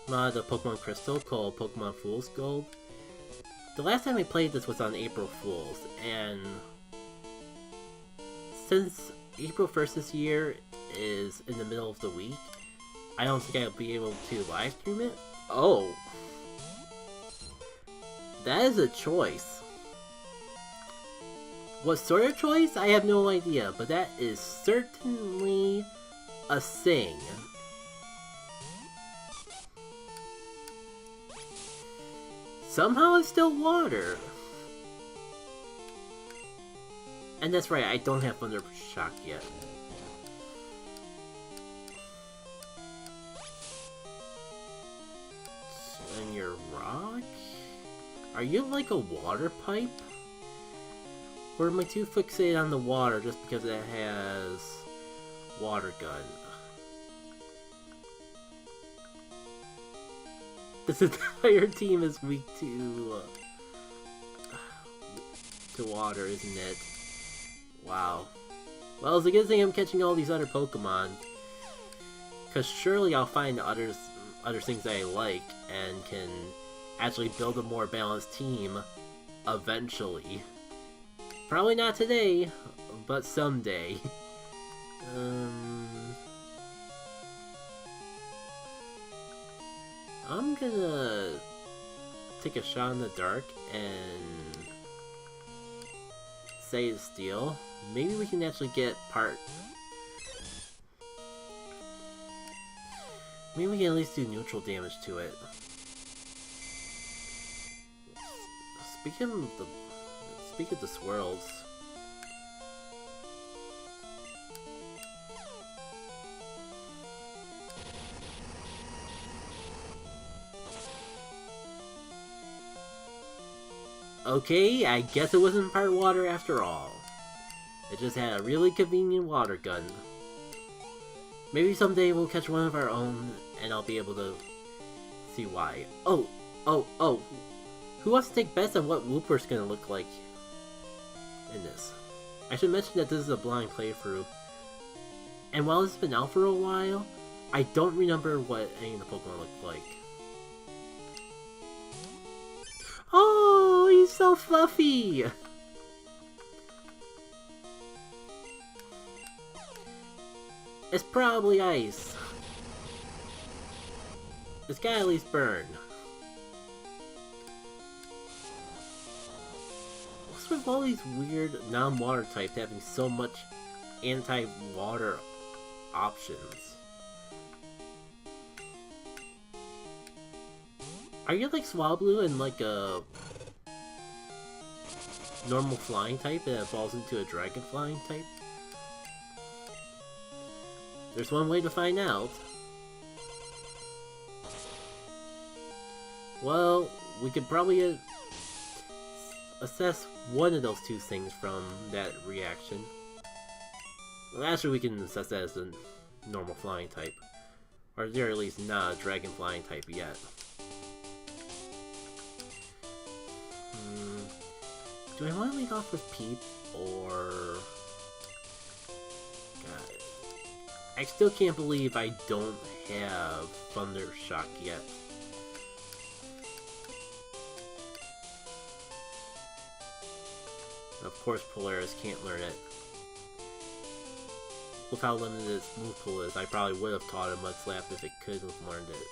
mod of Pokemon Crystal called Pokemon Fool's Gold. The last time I played this was on April Fool's, and since April 1st this year is in the middle of the week, I don't think I'll be able to live stream it. Oh! That is a choice. What sort of choice? I have no idea, but that is certainly a thing. Somehow it's still water. And that's right, I don't have Thunder Shock yet. And your rock? Are you like a water pipe? Or am I too fixated on the water just because it has water gun? This entire team is weak to water, isn't it? Wow. Well, it's a good thing I'm catching all these other Pokemon, because surely I'll find other things that I like and can actually build a more balanced team eventually. Probably not today, but someday. I'm gonna take a shot in the dark and say it's steel. Maybe we can actually get part. Maybe we can at least do neutral damage to it. Speaking of the swirls. Okay, I guess it wasn't part water after all. It just had a really convenient water gun. Maybe someday we'll catch one of our own and I'll be able to see why. Oh! Who wants to take bets on what Wooper's gonna look like in this? I should mention that this is a blind playthrough. And while this has been out for a while, I don't remember what any of the Pokemon looked like. Oh, he's so fluffy! It's probably ice. It's gotta at least burn. What's with all these weird non-water types having so much anti-water options? Are you like Swablu and like a normal flying type that evolves into a dragon flying type? There's one way to find out. Well, we could probably assess one of those two things from that reaction. Well, actually, we can assess that as a normal flying type. Or they're at least not a dragon flying type yet. Do I want to lead off with Peep, or... God, I still can't believe I don't have Thunder Shock yet. Of course Polaris can't learn it. With how limited its move pool is, I probably would have taught it Mud Slap if it could have learned it.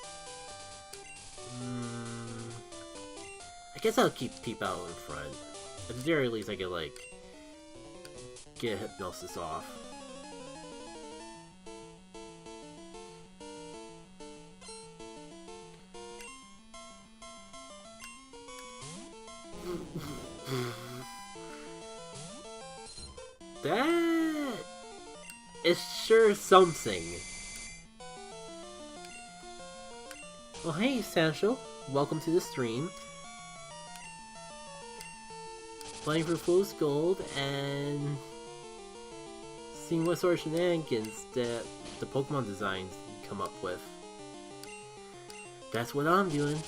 I guess I'll keep Peep out in front. At the very least, I could, like, get Hypnosis off. That is sure something. Well, hey, Sancho. Welcome to the stream. playing for Fool's Gold and seeing what sort of shenanigans that the Pokemon designs come up with. That's what I'm doing.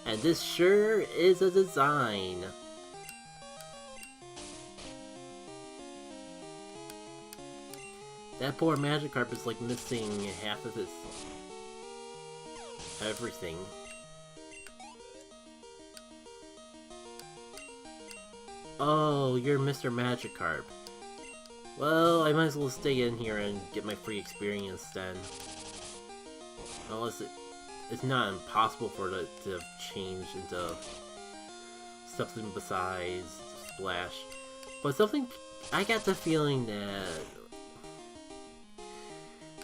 And this sure is a design. That poor Magikarp is like missing half of his everything. Oh, you're Mr. Magikarp. Well, I might as well stay in here and get my free experience then. Unless it's not impossible for it to change into something besides Splash. But something, I got the feeling that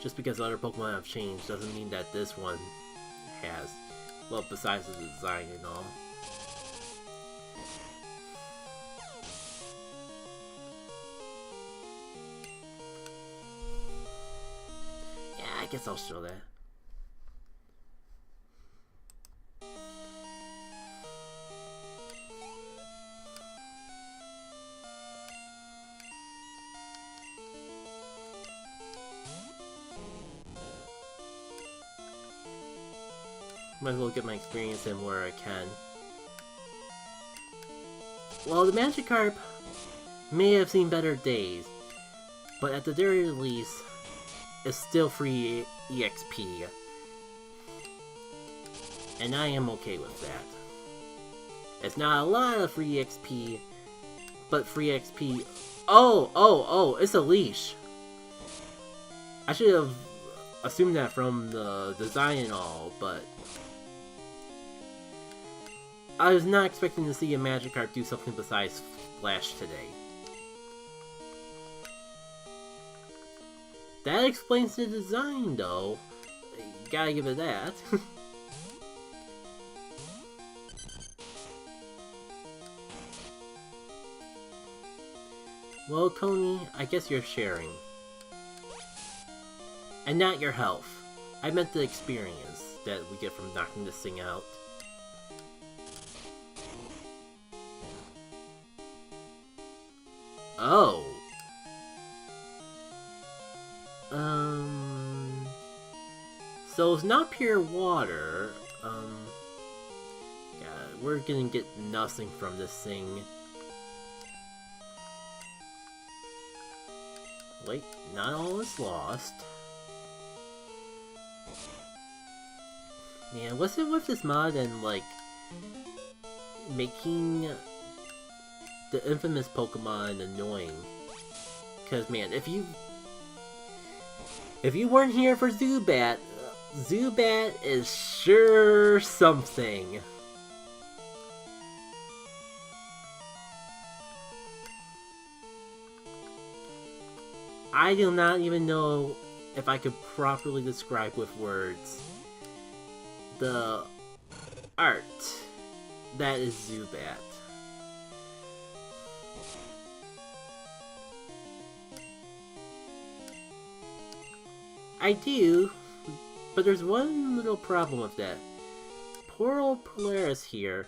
just because other Pokemon have changed doesn't mean that this one has. Well, besides the design and all. Yeah, I guess I'll show that. Might as well get my experience in where I can. Well, the Magikarp may have seen better days, but at the very least, it's still free EXP. And I am okay with that. It's not a lot of free EXP, but free XP. Oh, it's a leash. I should have assumed that from the design and all, but I was not expecting to see a Magikarp do something besides Splash today. That explains the design, though. You gotta give it that. Well, Coney, I guess you're sharing. And not your health. I meant the experience that we get from knocking this thing out. Oh. So it's not pure water. Yeah, we're gonna get nothing from this thing. Wait, not all is lost. Man, what's it with this mod and, like, making the infamous Pokemon annoying? Because, man, if you weren't here for Zubat, Zubat is sure something. I do not even know if I could properly describe with words the art that is Zubat. I do, but there's one little problem with that. Poor old Polaris here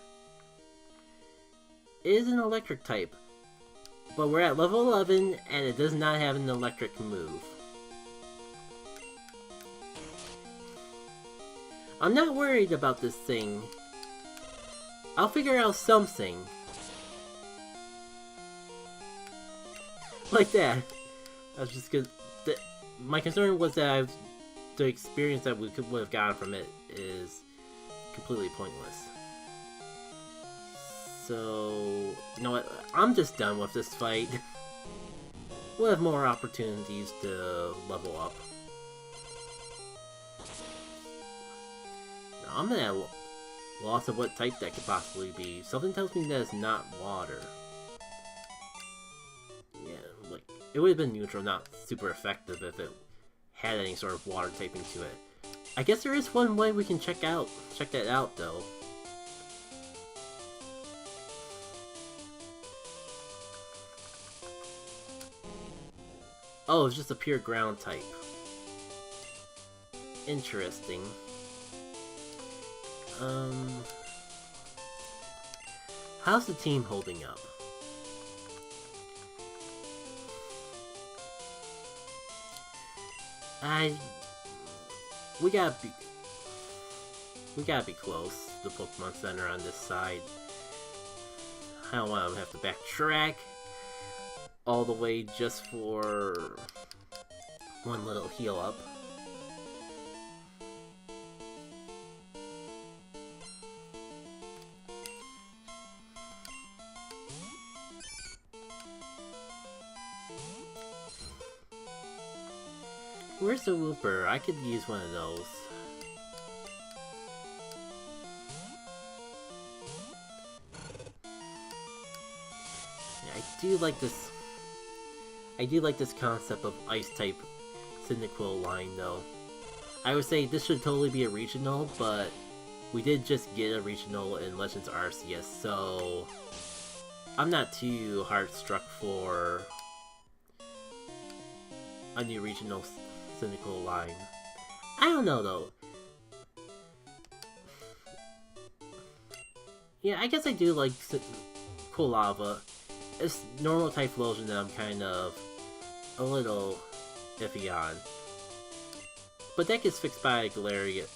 is an electric type, but we're at level 11 and it does not have an electric move. I'm not worried about this thing. I'll figure out something. Like that. I was just gonna... My concern was that the experience that we would have gotten from it is completely pointless. So, you know what? I'm just done with this fight. We'll have more opportunities to level up. Now, I'm at a loss of what type that could possibly be. Something tells me that it's not water. Yeah, like, it would have been neutral, not super effective if it had any sort of water typing to it. I guess there is one way we can check that out though. Oh, it's just a pure ground type. Interesting. How's the team holding up? I... We gotta be... We gotta be close, the Pokemon Center on this side. I don't want to have to backtrack all the way just for one little heal up. Where's the Wooper? I could use one of those. Yeah, I do like this concept of Ice-type Cyndaquil line, though. I would say this should totally be a regional, but we did just get a regional in Legends Arceus, so I'm not too hard-struck for a new regional Cyndaquil line. I don't know, though. Yeah, I guess I do like Quilava. It's normal Typhlosion that I'm kind of a little iffy on. But that gets fixed by Hisuian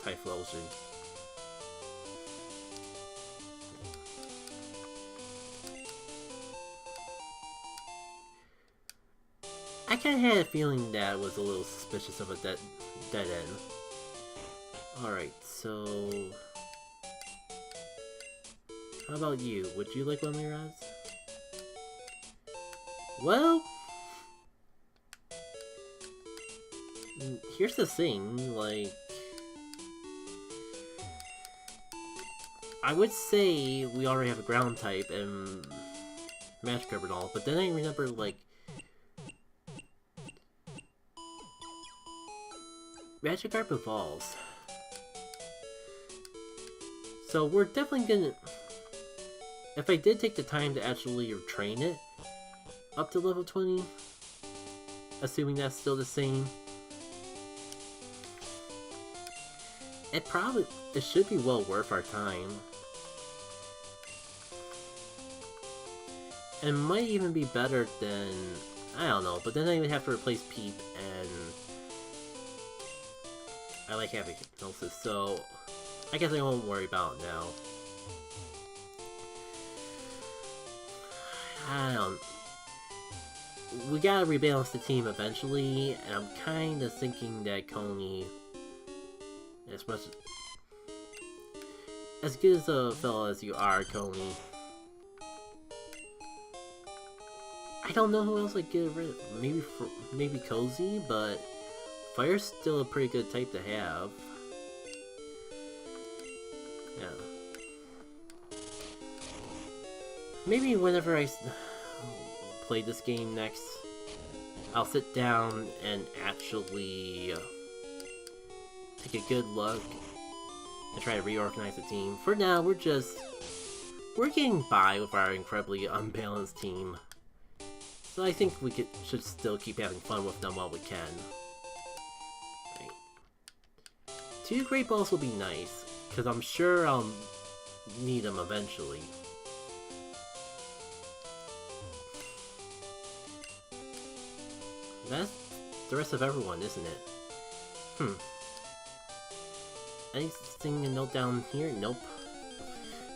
Typhlosion. I kinda had a feeling that was a little suspicious of a dead end. Alright, so... How about you? Would you like Ramirez? Well... Here's the thing, like... I would say we already have a ground type and Magikarp and all, but then I remember, like... Magikarp evolves. So we're definitely gonna... If I did take the time to actually train it up to level 20, assuming that's still the same, it should be well worth our time. And might even be better than... I don't know, but then I would have to replace Peep, and I like having Hypnosis, so I guess I won't worry about it now. I don't... We gotta rebalance the team eventually, and I'm kinda thinking that Coney, as good as a fella as you are, Coney, I don't know who else I'd get rid of. Maybe Cozy, but Fire's still a pretty good type to have. Yeah. Maybe whenever I play this game next, I'll sit down and actually take a good look and try to reorganize the team. For now, we're getting by with our incredibly unbalanced team. So I think we should still keep having fun with them while we can. Right. 2 Great Balls will be nice, because I'm sure I'll need them eventually. That's the rest of everyone, isn't it? Anything to note down here? Nope.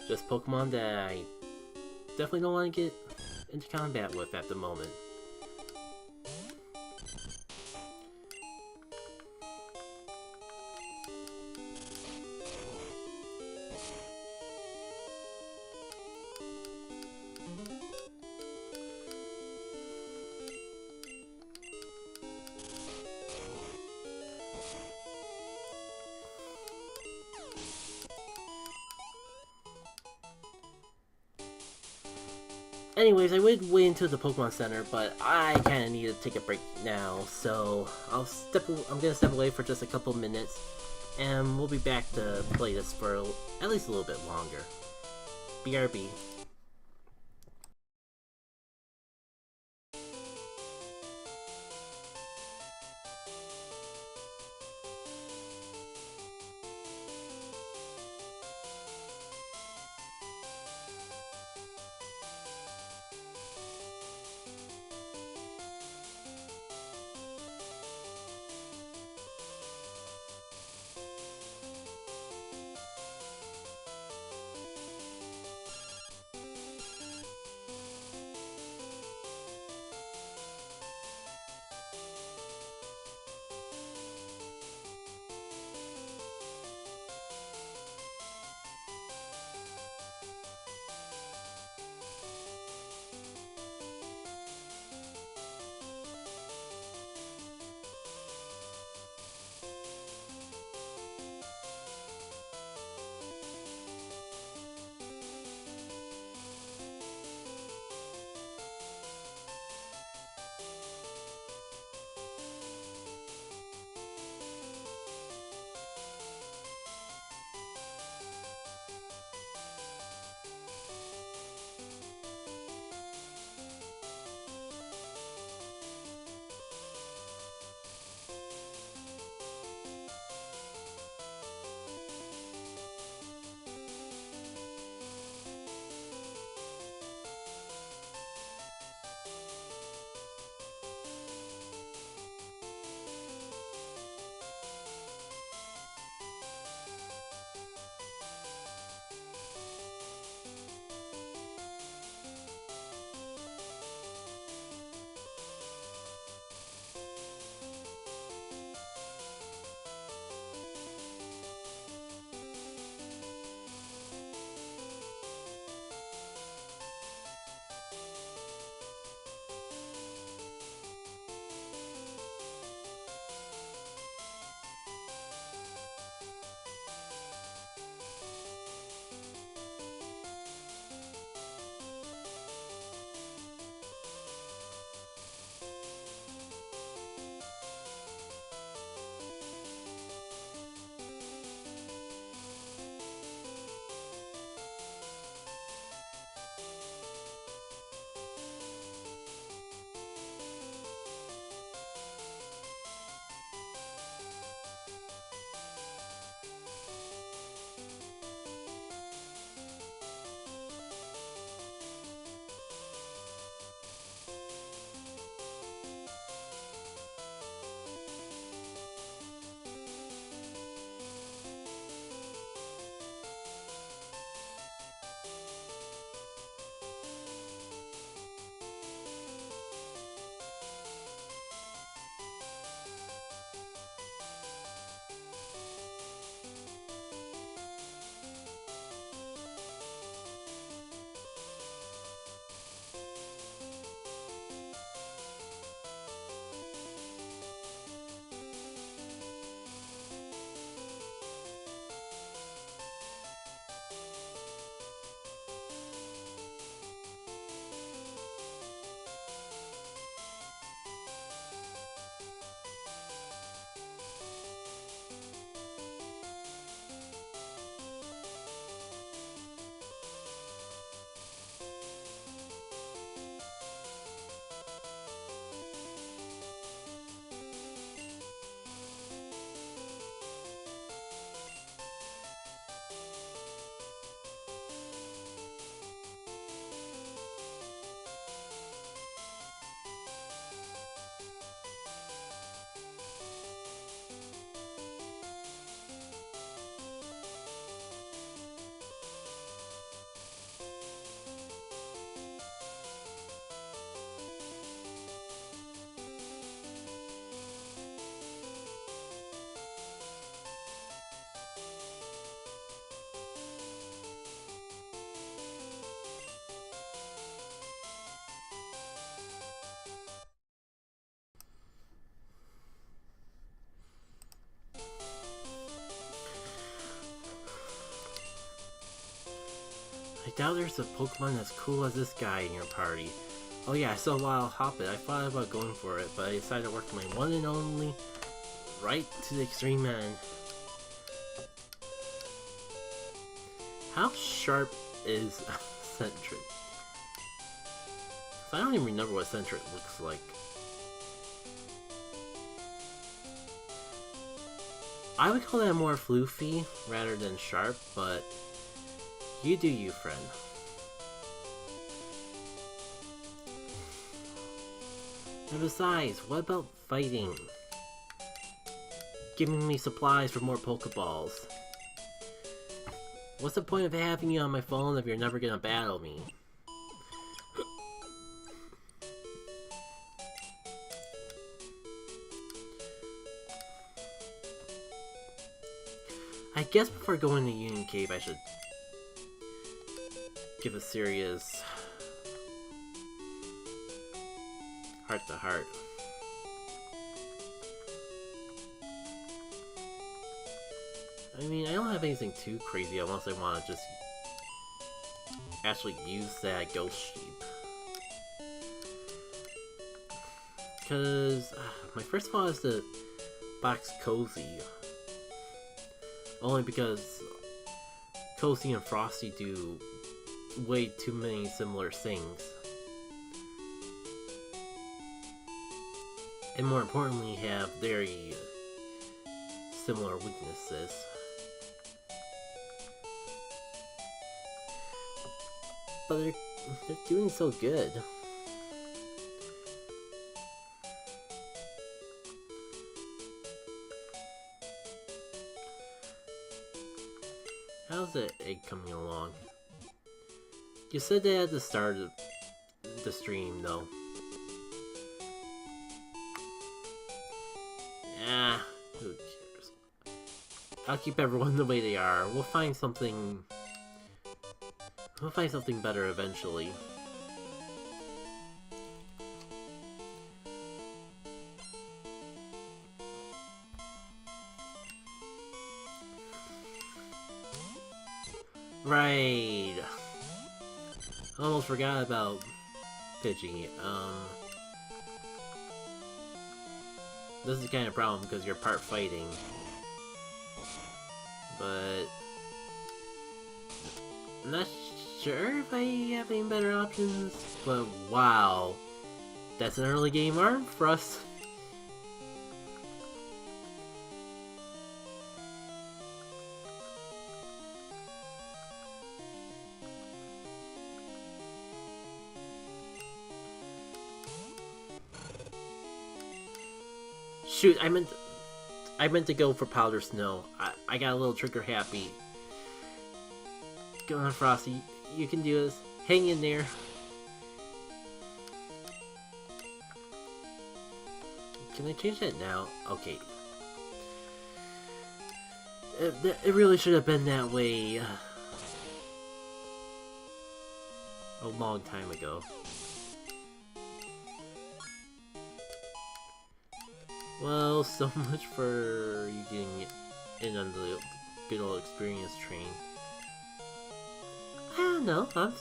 Just Pokemon that I definitely don't want to get into combat with at the moment. Anyways, I would wait until the Pokemon Center, but I kind of need to take a break now, so I'm gonna step away for just a couple minutes, and we'll be back to play this for at least a little bit longer. BRB. doubt there's a Pokemon as cool as this guy in your party. Oh yeah, I saw Wild Hoppet. I thought about going for it, but I decided to work my one and only right to the extreme end. How sharp is Sentret? I don't even remember what Sentret looks like. I would call that more floofy rather than sharp, but you do you, friend. And besides, what about fighting? Giving me supplies for more Pokeballs. What's the point of having you on my phone if you're never gonna battle me? I guess before going to Union Cave I should give a serious heart-to-heart. I mean, I don't have anything too crazy unless I want to just actually use that ghost sheep. Because my first thought is to box Cozy. Only because Cozy and Frosty do way too many similar things. And more importantly, have very similar weaknesses. But they're doing so good. How's the egg coming along? You said that at the start of the stream, though. Ah, who cares? I'll keep everyone the way they are. We'll find something better eventually. Right. Almost forgot about Pidgey. This is the kind of problem because you're part fighting. But I'm not sure if I have any better options. But wow, that's an early game arm for us. Shoot, I meant to go for Powder Snow. I got a little trigger happy. Go on, Frosty. You can do this. Hang in there. Can I change that now? Okay. It really should have been that way a long time ago. Well, so much for you getting in on the good old experience train. I don't know,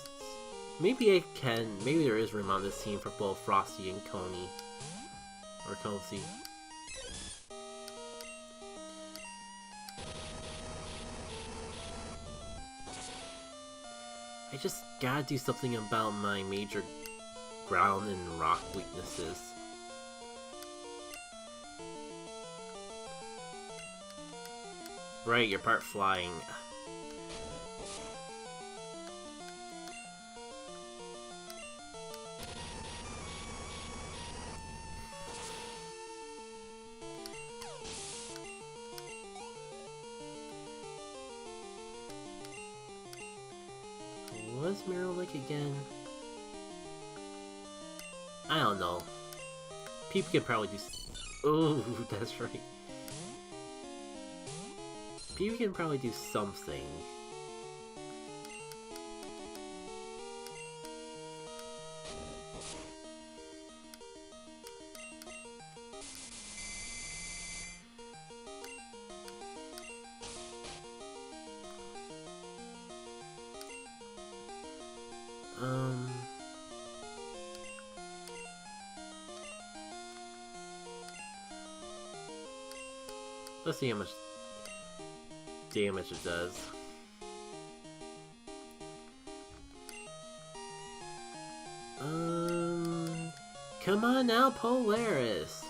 maybe I can, maybe there is room on this team for both Frosty and Coney. Or Cozy. I just gotta do something about my major ground and rock weaknesses. Right, you're part flying. What's Meryl like again? I don't know. People could probably do. Oh, that's right. People can probably do something. Let's see how much damage it does. Come on now, Polaris!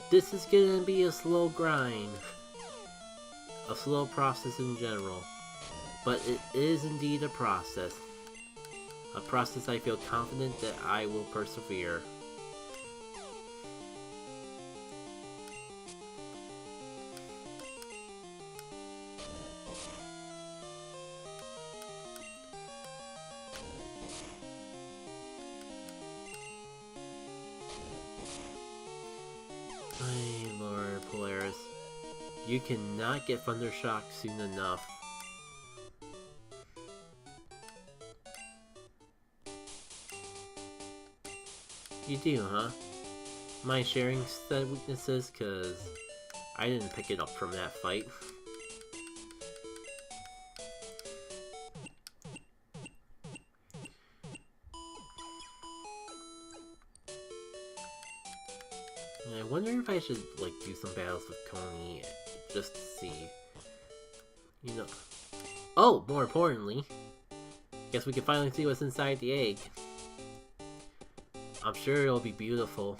This is gonna be a slow grind. A slow process in general. But it is indeed a process. A process I feel confident that I will persevere. My lord, Polaris. You cannot get Thundershock soon enough. You do, huh? Mind sharing said weaknesses? Cause I didn't pick it up from that fight. I wonder if I should, like, do some battles with Coney, just to see. You know... Oh! More importantly, guess we can finally see what's inside the egg. I'm sure it'll be beautiful.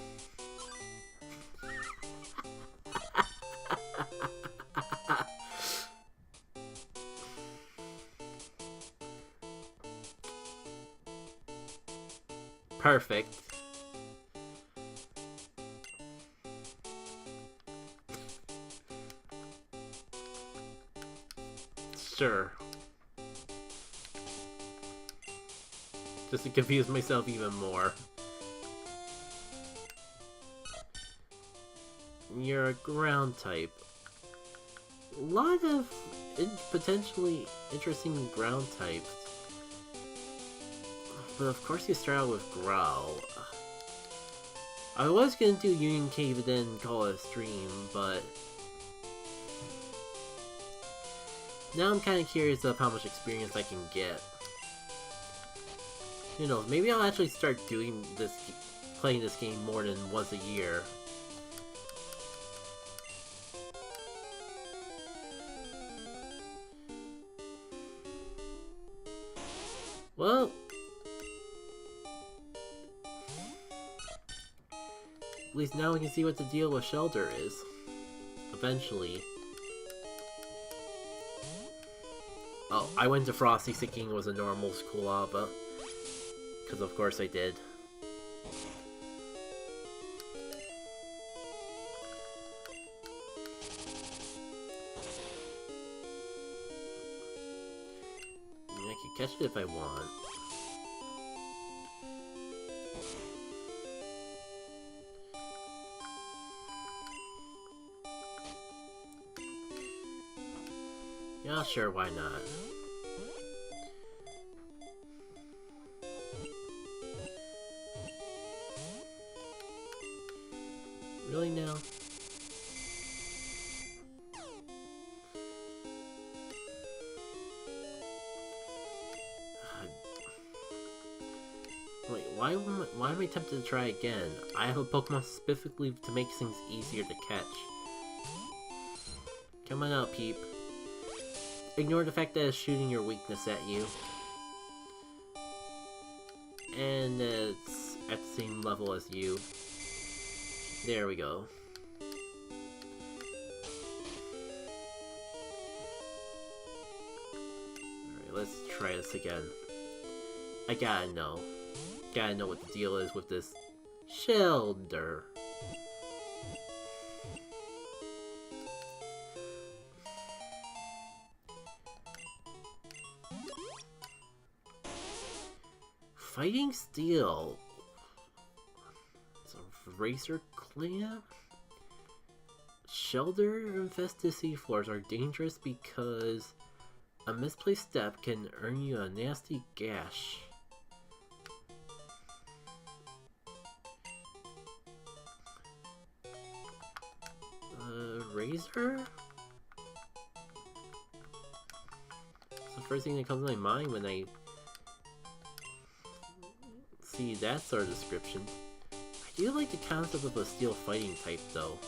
Perfect. Sure. Just to confuse myself even more. You're a ground type. A lot of potentially interesting ground types. But of course you start out with Growl. I was gonna do Union Cave and then call it a stream, but... now I'm kinda curious of how much experience I can get. Who knows, maybe I'll actually start doing this, playing this game more than once a year. Well... at least now we can see what the deal with Shelter is. Eventually. Oh, I went to Frosty thinking it was a normal school lava. Because of course I did. I mean, I can catch it if I want. Yeah, sure, why not? Really now? Wait, why am I tempted to try again? I have a Pokemon specifically to make things easier to catch. Come on out, Peep. Ignore the fact that it's shooting your weakness at you. And it's at the same level as you. There we go. Alright, let's try this again. I gotta know. Gotta know what the deal is with this Shelter. Fighting Steel. It's a Racer Clan? Shelter-infested seafloors are dangerous because a misplaced step can earn you a nasty gash. Razor? It's the first thing that comes to my mind when I see that sort of description. I do like the concept of a steel fighting type though.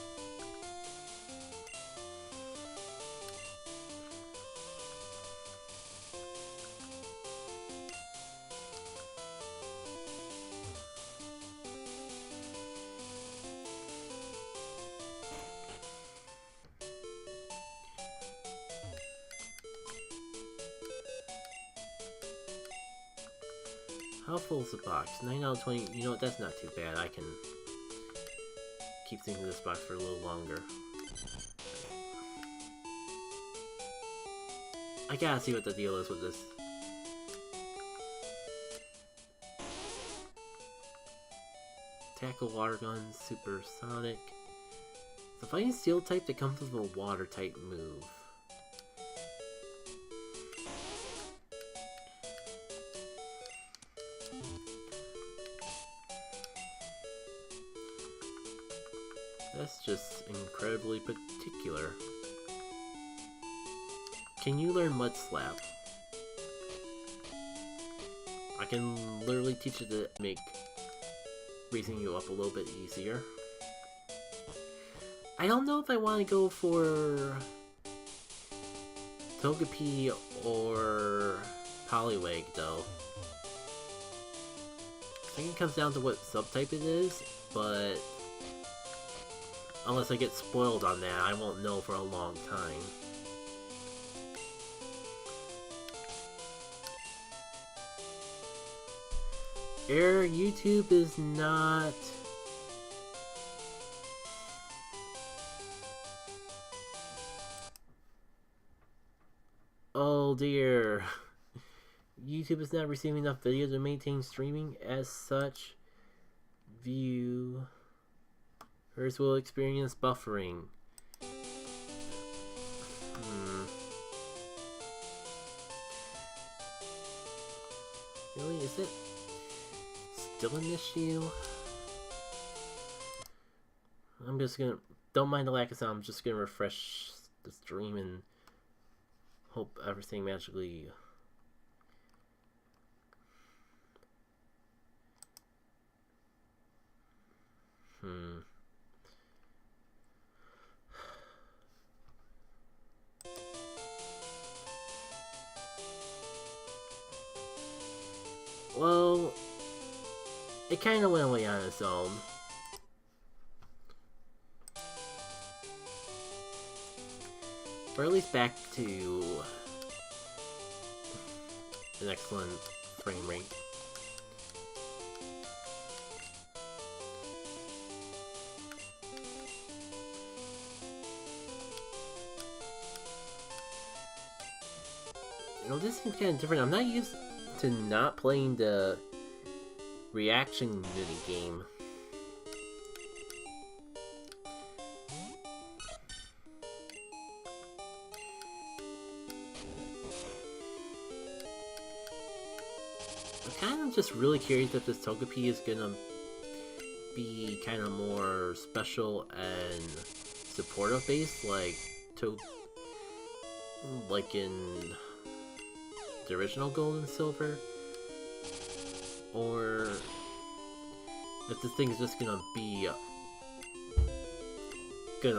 How full is the box? 9 out of 20. You know what? That's not too bad. I can keep things in this box for a little longer. I gotta see what the deal is with this. Tackle water gun, supersonic. The fighting steel type that comes with a water type move. That's just incredibly particular. Can you learn Mud Slap? I can literally teach it to make raising you up a little bit easier. I don't know if I want to go for Togepi or Poliwag though. I think it comes down to what subtype it is, but unless I get spoiled on that, I won't know for a long time. YouTube is not... Oh dear. YouTube is not receiving enough videos to maintain streaming. As such, viewers will experience buffering. Really? Is it still an issue? I'm just gonna... Don't mind the lack of sound, I'm just gonna refresh the stream and hope everything magically... Well, it kind of went away on its own. Or at least back to an excellent frame rate. You know, this seems kind of different. I'm not used to not playing the reaction mini game. I'm kind of just really curious if this Togepi is gonna be kind of more special and supportive based, like in the original Gold and Silver, or if this thing's just gonna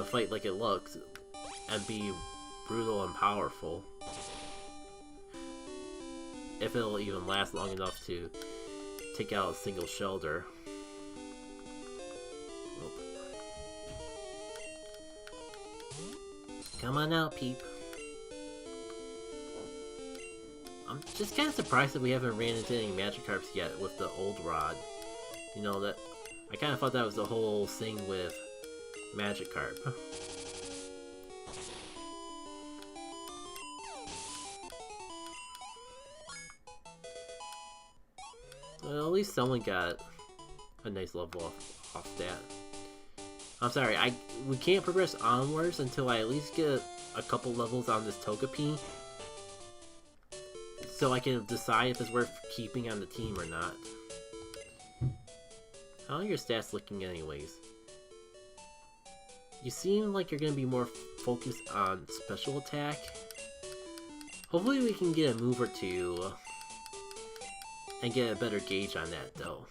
fight like it looks and be brutal and powerful. If it'll even last long enough to take out a single Shelter. Come on out, peep. I'm just kind of surprised that we haven't ran into any Magikarps yet with the old rod. You know, that I kind of thought that was the whole thing with Magikarp. Well, at least someone got a nice level off that. I'm sorry, we can't progress onwards until I at least get a couple levels on this Togepi. So I can decide if it's worth keeping on the team or not. How are your stats looking anyways? You seem like you're gonna be more focused on special attack. Hopefully we can get a move or two and get a better gauge on that though.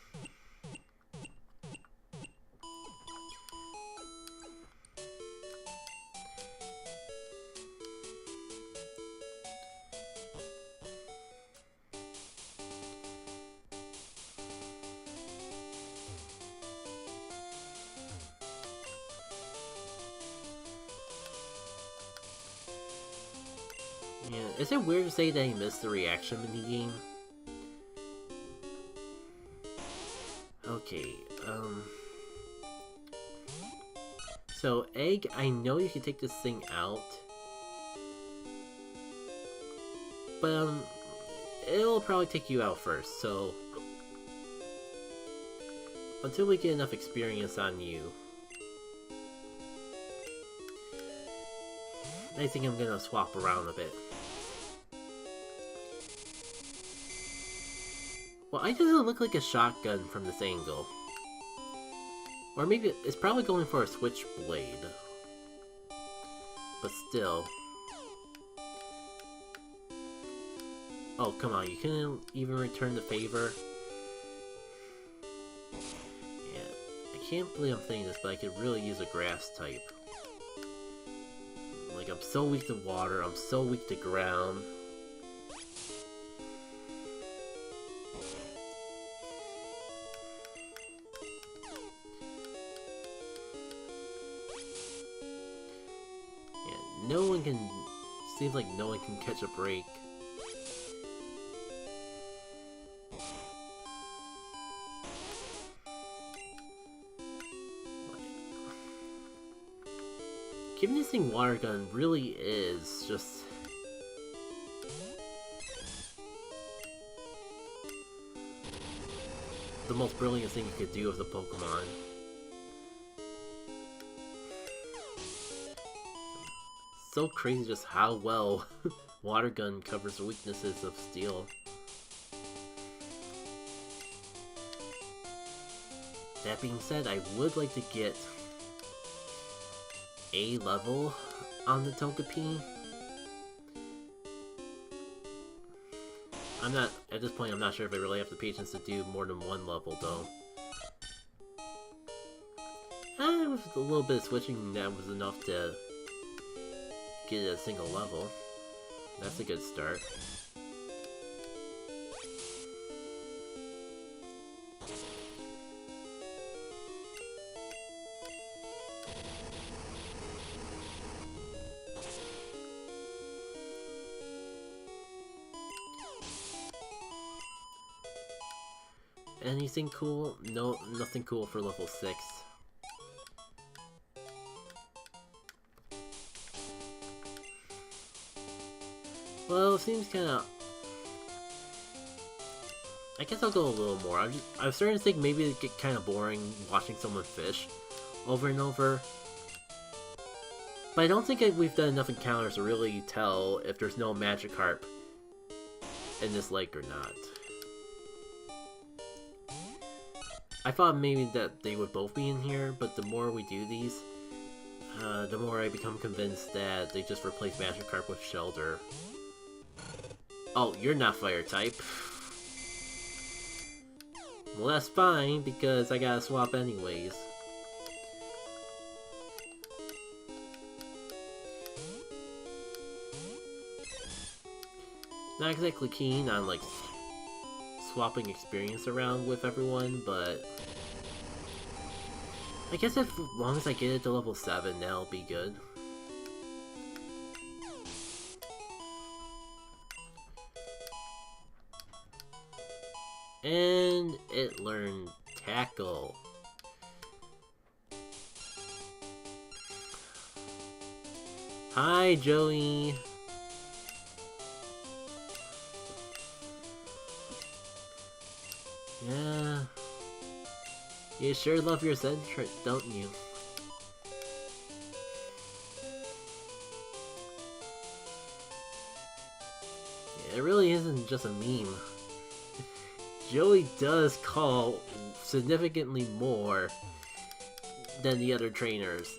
Yeah, is it weird to say that he missed the reaction minigame? Okay, so, Egg, I know you can take this thing out. But, it'll probably take you out first, so... Until we get enough experience on you... I think I'm gonna swap around a bit. Well, it doesn't look like a shotgun from this angle. Or maybe it's probably going for a switchblade. But still. Oh, come on, you couldn't even return the favor? Yeah, I can't believe I'm saying this, but I could really use a grass type. Like, I'm so weak to water, I'm so weak to ground. No one can... Seems like no one can catch a break. Giving this thing water gun really is just... the most brilliant thing you could do with a Pokemon. So crazy just how well water gun covers the weaknesses of steel. That being said, I would like to get a level on the Togepi. I'm not, at this point I'm not sure if I really have the patience to do more than one level though. With a little bit of switching, that was enough to get a single level. That's a good start. Anything cool? No, nothing cool for level 6. Well, it seems kinda... I guess I'll go a little more. I was starting to think maybe it'd get kinda boring watching someone fish over and over. But I don't think we've done enough encounters to really tell if there's no Magikarp in this lake or not. I thought maybe that they would both be in here, but the more we do these, the more I become convinced that they just replace Magikarp with Shelter. Oh, you're not fire type. Well, that's fine, because I gotta swap anyways. Not exactly keen on, like, swapping experience around with everyone, but... I guess as long as I get it to level 7, that'll be good. And it learned Tackle. Hi, Joey! Yeah. You sure love your Zen trick, don't you? it really isn't just a meme. Joey does call significantly more than the other trainers.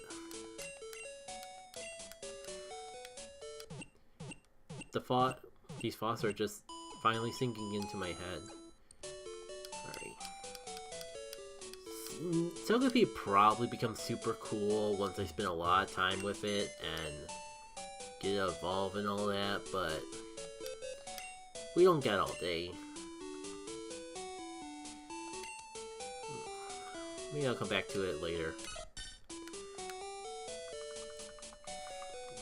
These thoughts are just finally sinking into my head. Alright. Togepi probably becomes super cool once I spend a lot of time with it and get it evolved and all that, but we don't get all day. Maybe I'll come back to it later.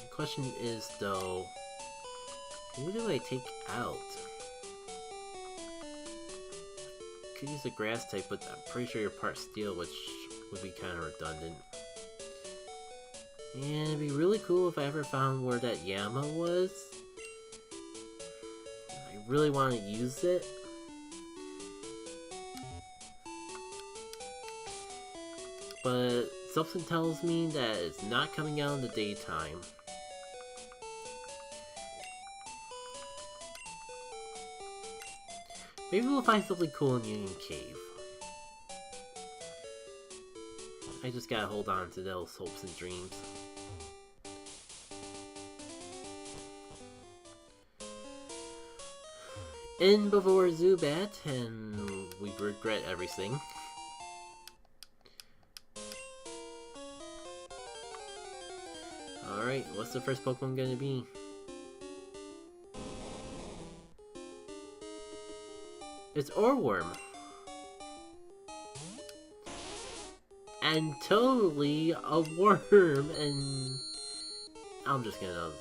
The question is, though, who do I take out? Could use a grass type, but I'm pretty sure you're part steel, which would be kind of redundant. And it'd be really cool if I ever found where that Yama was. I really want to use it. But something tells me that it's not coming out in the daytime. Maybe we'll find something cool in Union Cave. I just gotta hold on to those hopes and dreams. In before Zubat, and we regret everything. Alright, what's the first Pokemon gonna be? It's Orworm. And totally a worm, and I'm just gonna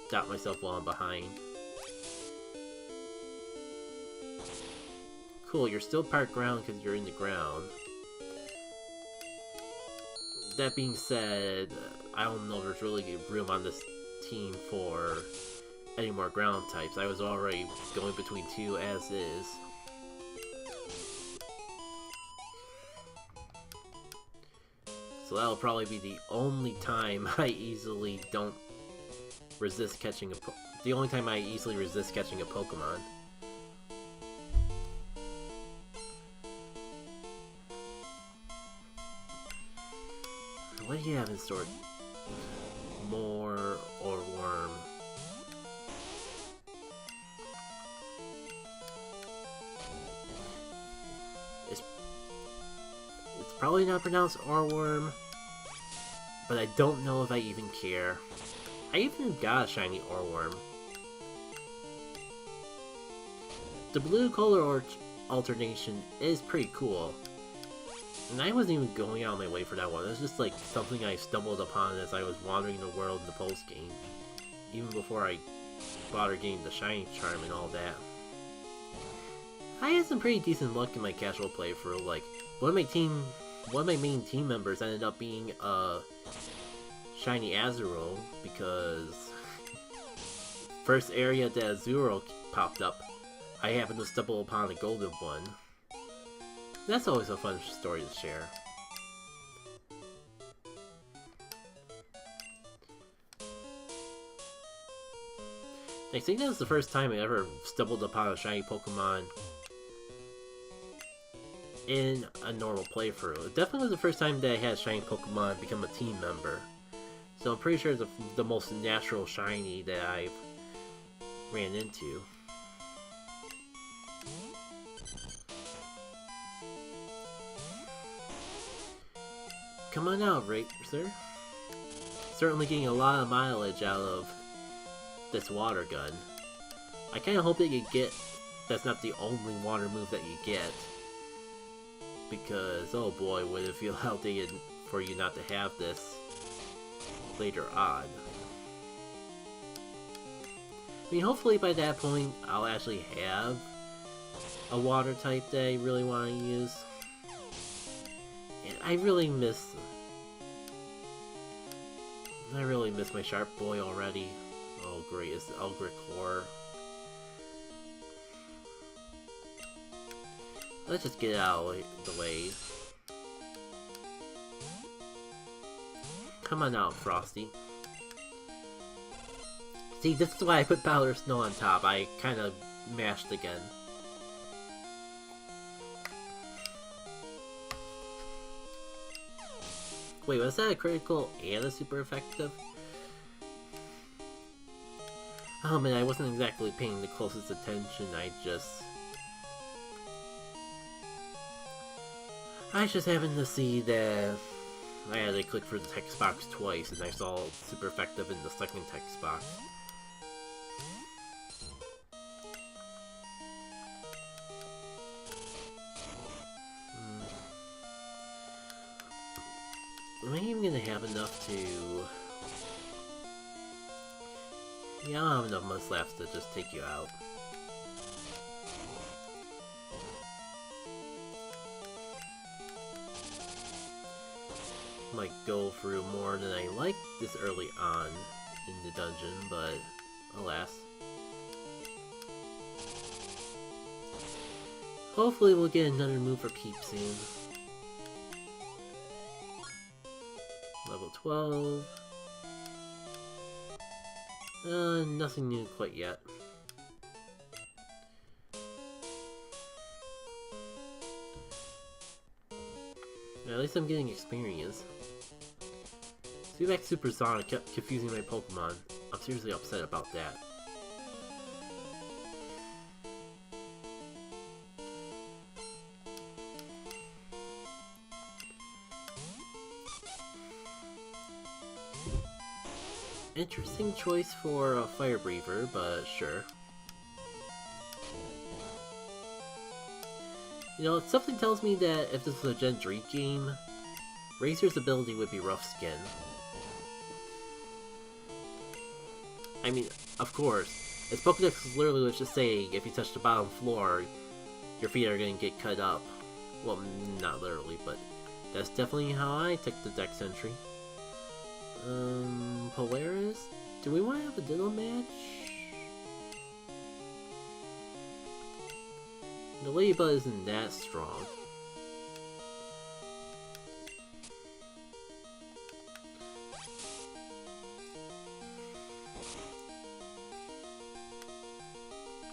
stop myself while I'm behind. Cool, you're still part ground because you're in the ground. That being said, I don't know if there's really room on this team for any more ground types. I was already going between two as is. So that'll probably be the only time I easily don't resist catching the only time I easily resist catching a Pokemon. What do you have in store? More or worm? It's probably not pronounced Orworm, but I don't know if I even care. I even got a shiny Orworm. The blue color alternation is pretty cool. And I wasn't even going out of my way for that one. It was just like something I stumbled upon as I was wandering the world in the post game. Even before I bothered getting the shiny charm and all that. I had some pretty decent luck in my casual playthrough. Like one of my main team members ended up being a shiny Azuro because first area that Azuro popped up, I happened to stumble upon a golden one. That's always a fun story to share. I think that was the first time I ever stumbled upon a shiny Pokemon in a normal playthrough. It definitely was the first time that I had a shiny Pokemon become a team member. So I'm pretty sure it's the most natural shiny that I've ran into. Come on out, Racer. Certainly getting a lot of mileage out of this water gun. I kinda hope that that's not the only water move that you get. Because, oh boy, would it feel outdated for you not to have this later on. I mean, hopefully by that point, I'll actually have a water type that I really want to use. And I really miss my Sharp Boy already. Oh great, it's the Elgric. Let's just get it out of the way. Come on out, Frosty. See, this is why I put powder snow on top. I kind of mashed again. Wait, was that a critical and a super effective? Oh man, I wasn't exactly paying the closest attention. I just happened to see that I had to click for the text box twice, and I saw super effective in the second text box. Am I even gonna have enough to... Yeah, I don't have enough Musclaps to just take you out. Might go through more than I like this early on in the dungeon, but alas. Hopefully we'll get another move for Peep soon. Level 12. Nothing new quite yet. At least I'm getting experience. Feedback Supersonic kept confusing my Pokemon. I'm seriously upset about that. Interesting choice for a Fire Breather, but sure. You know, something tells me that if this was a Gen 3 game, Razor's ability would be Rough Skin. I mean, of course, its Pokedex is literally just saying if you touch the bottom floor, your feet are going to get cut up. Well, not literally, but that's definitely how I took the Dex entry. Polaris? Do we want to have a Ditto match? The Ladybug isn't that strong.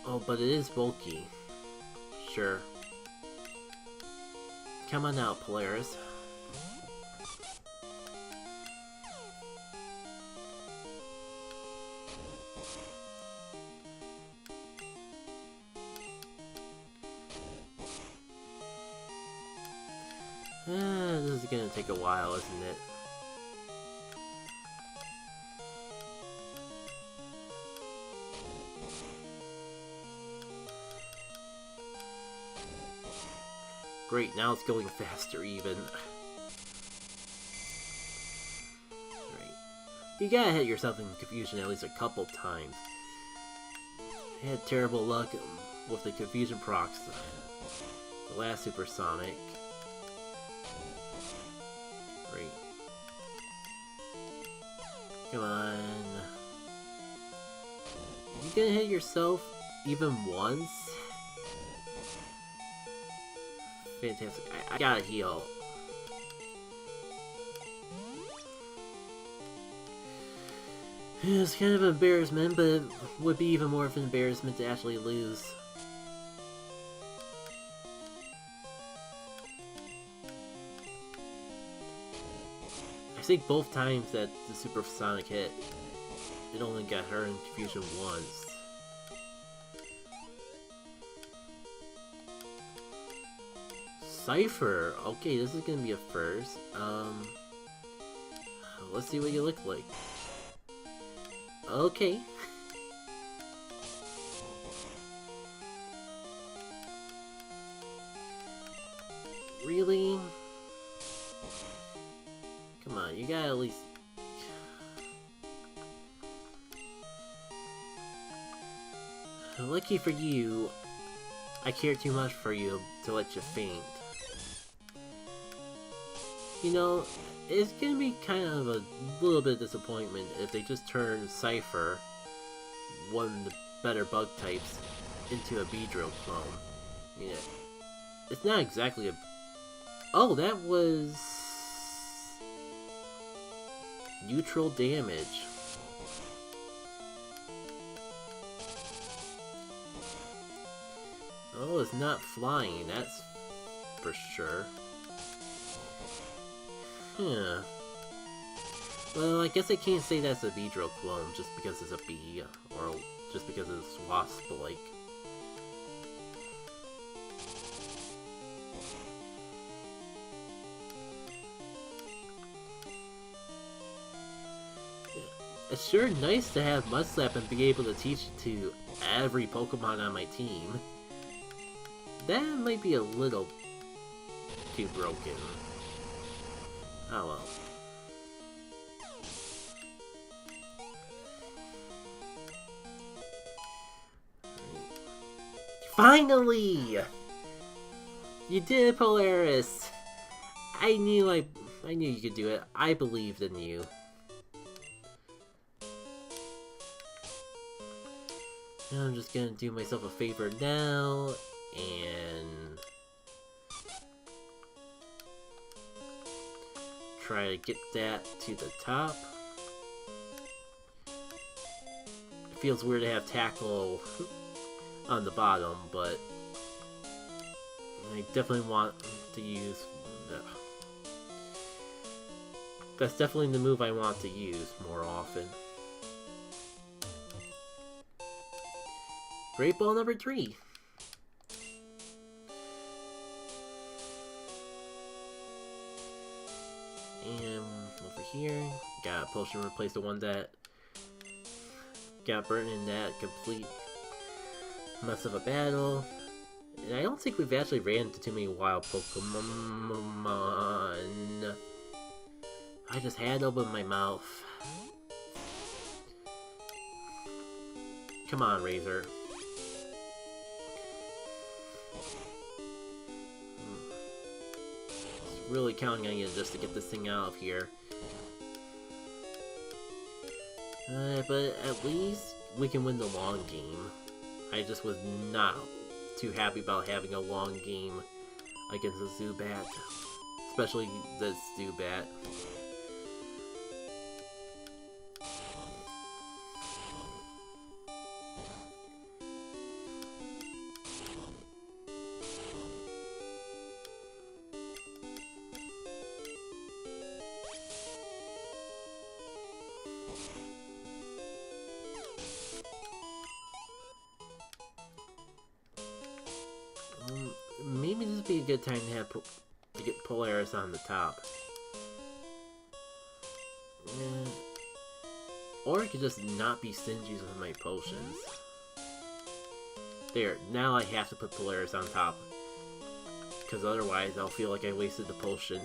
Oh, but it is bulky. Sure. Come on out, Polaris. This is gonna take a while, isn't it? Great, now it's going faster even. Right. You gotta hit yourself in confusion at least a couple times. I had terrible luck with the confusion procs. The last Supersonic. Great. Come on. You gonna hit yourself even once? Fantastic. I gotta heal. It's kind of an embarrassment, but it would be even more of an embarrassment to actually lose. I think both times that the Supersonic hit, it only got her in confusion once. Cypher! Okay, this is gonna be a first. Let's see what you look like. Okay. Really? Come on, you gotta at least... Lucky for you, I care too much for you to let you faint. You know, it's gonna be kind of a little bit of disappointment if they just turn Cypher, one of the better bug types, into a Beedrill clone. Yeah, it's not exactly a... Oh, that was... neutral damage. Oh, it's not flying, that's for sure. Huh. Well, I guess I can't say that's a Beedrill clone just because it's a bee, or just because it's wasp-like. It's sure nice to have Mudslap and be able to teach it to every Pokemon on my team. That might be a little too broken. Oh well. Finally! You did it, Polaris! I knew you could do it. I believed in you. Now I'm just gonna do myself a favor now, and try to get that to the top. It feels weird to have Tackle on the bottom, but I definitely want to use... That's definitely the move I want to use more often. Great Ball number 3. And over here, got a potion to replace the one that got burnt in that complete mess of a battle. And I don't think we've actually ran into too many wild Pokemon. I just had to open my mouth. Come on, Razor. Really counting on you just to get this thing out of here. But at least we can win the long game. I just was not too happy about having a long game against a Zubat. Especially this Zubat. Maybe this would be a good time to have to get Polaris on the top. Or I could just not be stingy with my potions. There, now I have to put Polaris on top. Because otherwise I'll feel like I wasted the potion.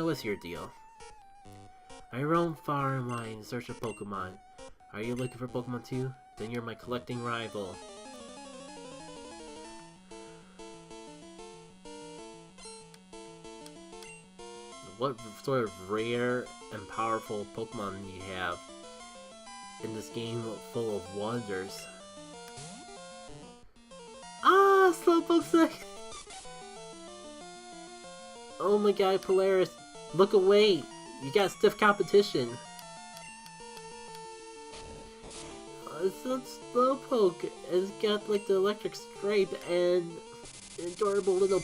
What's your deal? I roam far and wide in search of Pokemon. Are you looking for Pokemon too? Then you're my collecting rival. What sort of rare and powerful Pokemon do you have in this game full of wonders? Ah, Slowpoke's like... Oh my god, Polaris, look away! You got stiff competition. It's not Slowpoke. It's got like the electric stripe and an adorable little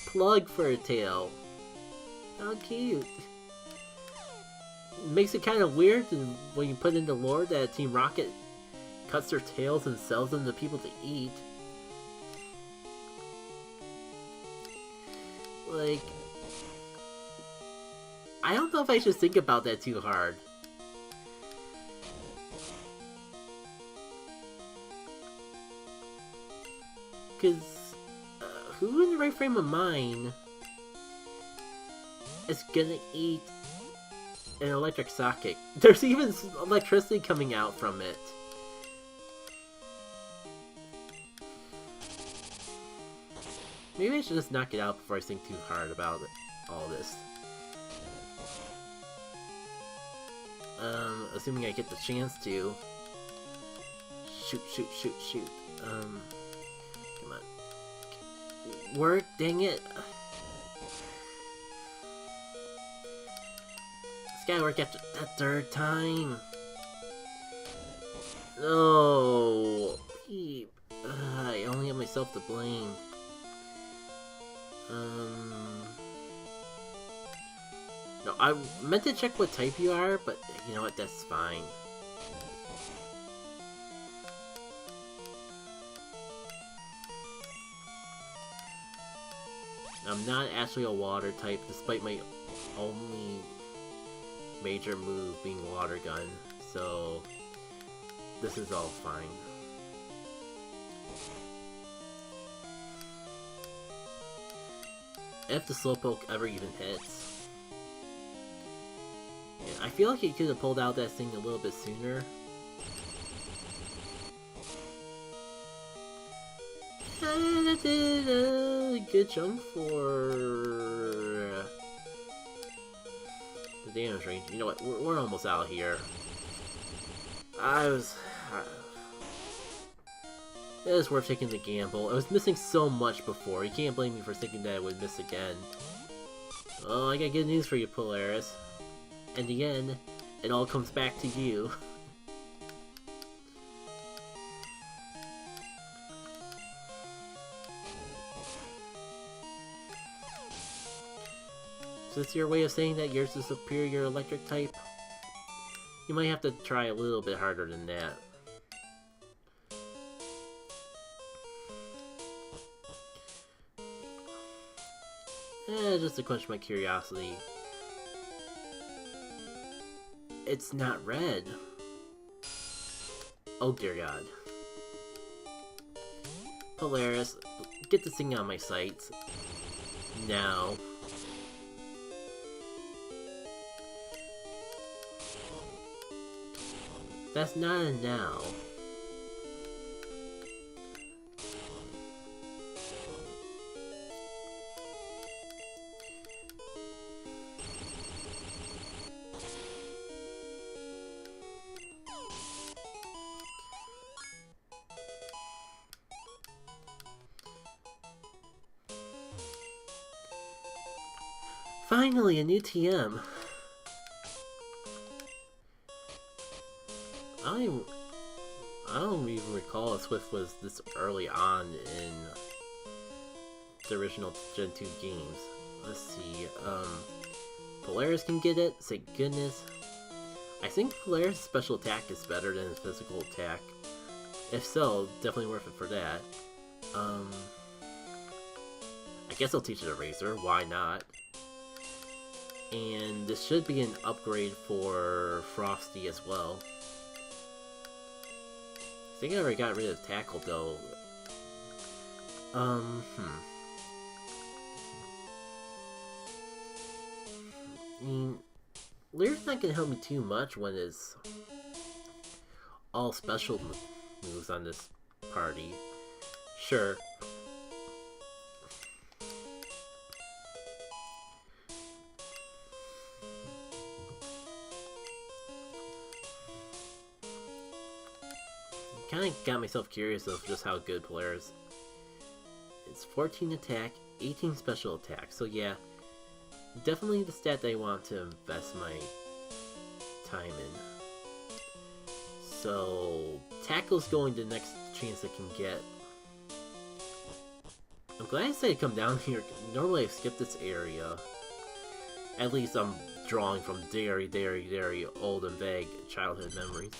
plug for a tail. How cute. It makes it kind of weird when you put into lore that Team Rocket cuts their tails and sells them to people to eat. Like... I don't know if I should think about that too hard. Because who in the right frame of mind is gonna eat an electric socket? There's even electricity coming out from it. Maybe I should just knock it out before I think too hard about all this. Assuming I get the chance to. Shoot. Come on. Work, dang it. It's gotta work after that third time. No, Peep. I only have myself to blame. No, I meant to check what type you are, but you know what? That's fine. I'm not actually a water type, despite my only major move being water gun, so this is all fine. If the Slowpoke ever even hits. Yeah, I feel like he could have pulled out that thing a little bit sooner. That did a good jump for the damage range. You know what? We're almost out here. It was worth taking the gamble. I was missing so much before. You can't blame me for thinking that I would miss again. Oh, I got good news for you, Polaris. In the end, it all comes back to you. Is this your way of saying that yours is superior electric type? You might have to try a little bit harder than that. Just to quench my curiosity. It's not red. Oh dear god. Polaris, get this thing on my sights. Now. That's not a now. Finally, a new TM. I don't even recall if Swift was this early on in the original Gen 2 games. Let's see, Polaris can get it, thank goodness. I think Polaris' special attack is better than his physical attack. If so, definitely worth it for that. I guess I'll teach it a Razor, why not? And this should be an upgrade for Frosty as well. I think I already got rid of Tackle though. I mean, Lear's not gonna help me too much when it's all special moves on this party. Sure. Kinda got myself curious of just how good Polaris. It's 14 attack, 18 special attack, so yeah, definitely the stat that I want to invest my time in. So, Tackle's going the next chance I can get. I'm glad I said come down here. Normally I've skipped this area. At least I'm drawing from very old and vague childhood memories.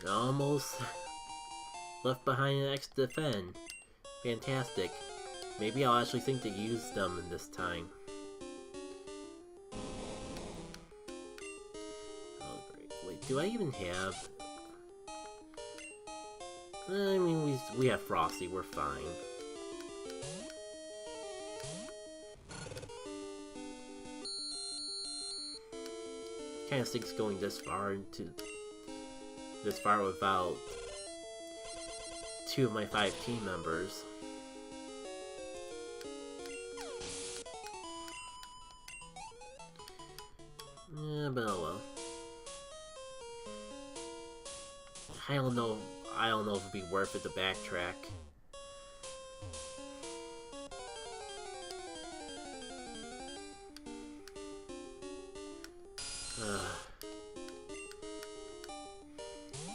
Almost left behind an X defend. Fantastic. Maybe I'll actually think to use them in this time. Oh great. Wait, do I even have... I mean, we have Frosty, we're fine. Kinda stinks going this far without 2 of my 5 team members. Yeah, but oh well. I don't know. I don't know if it'd be worth it to backtrack.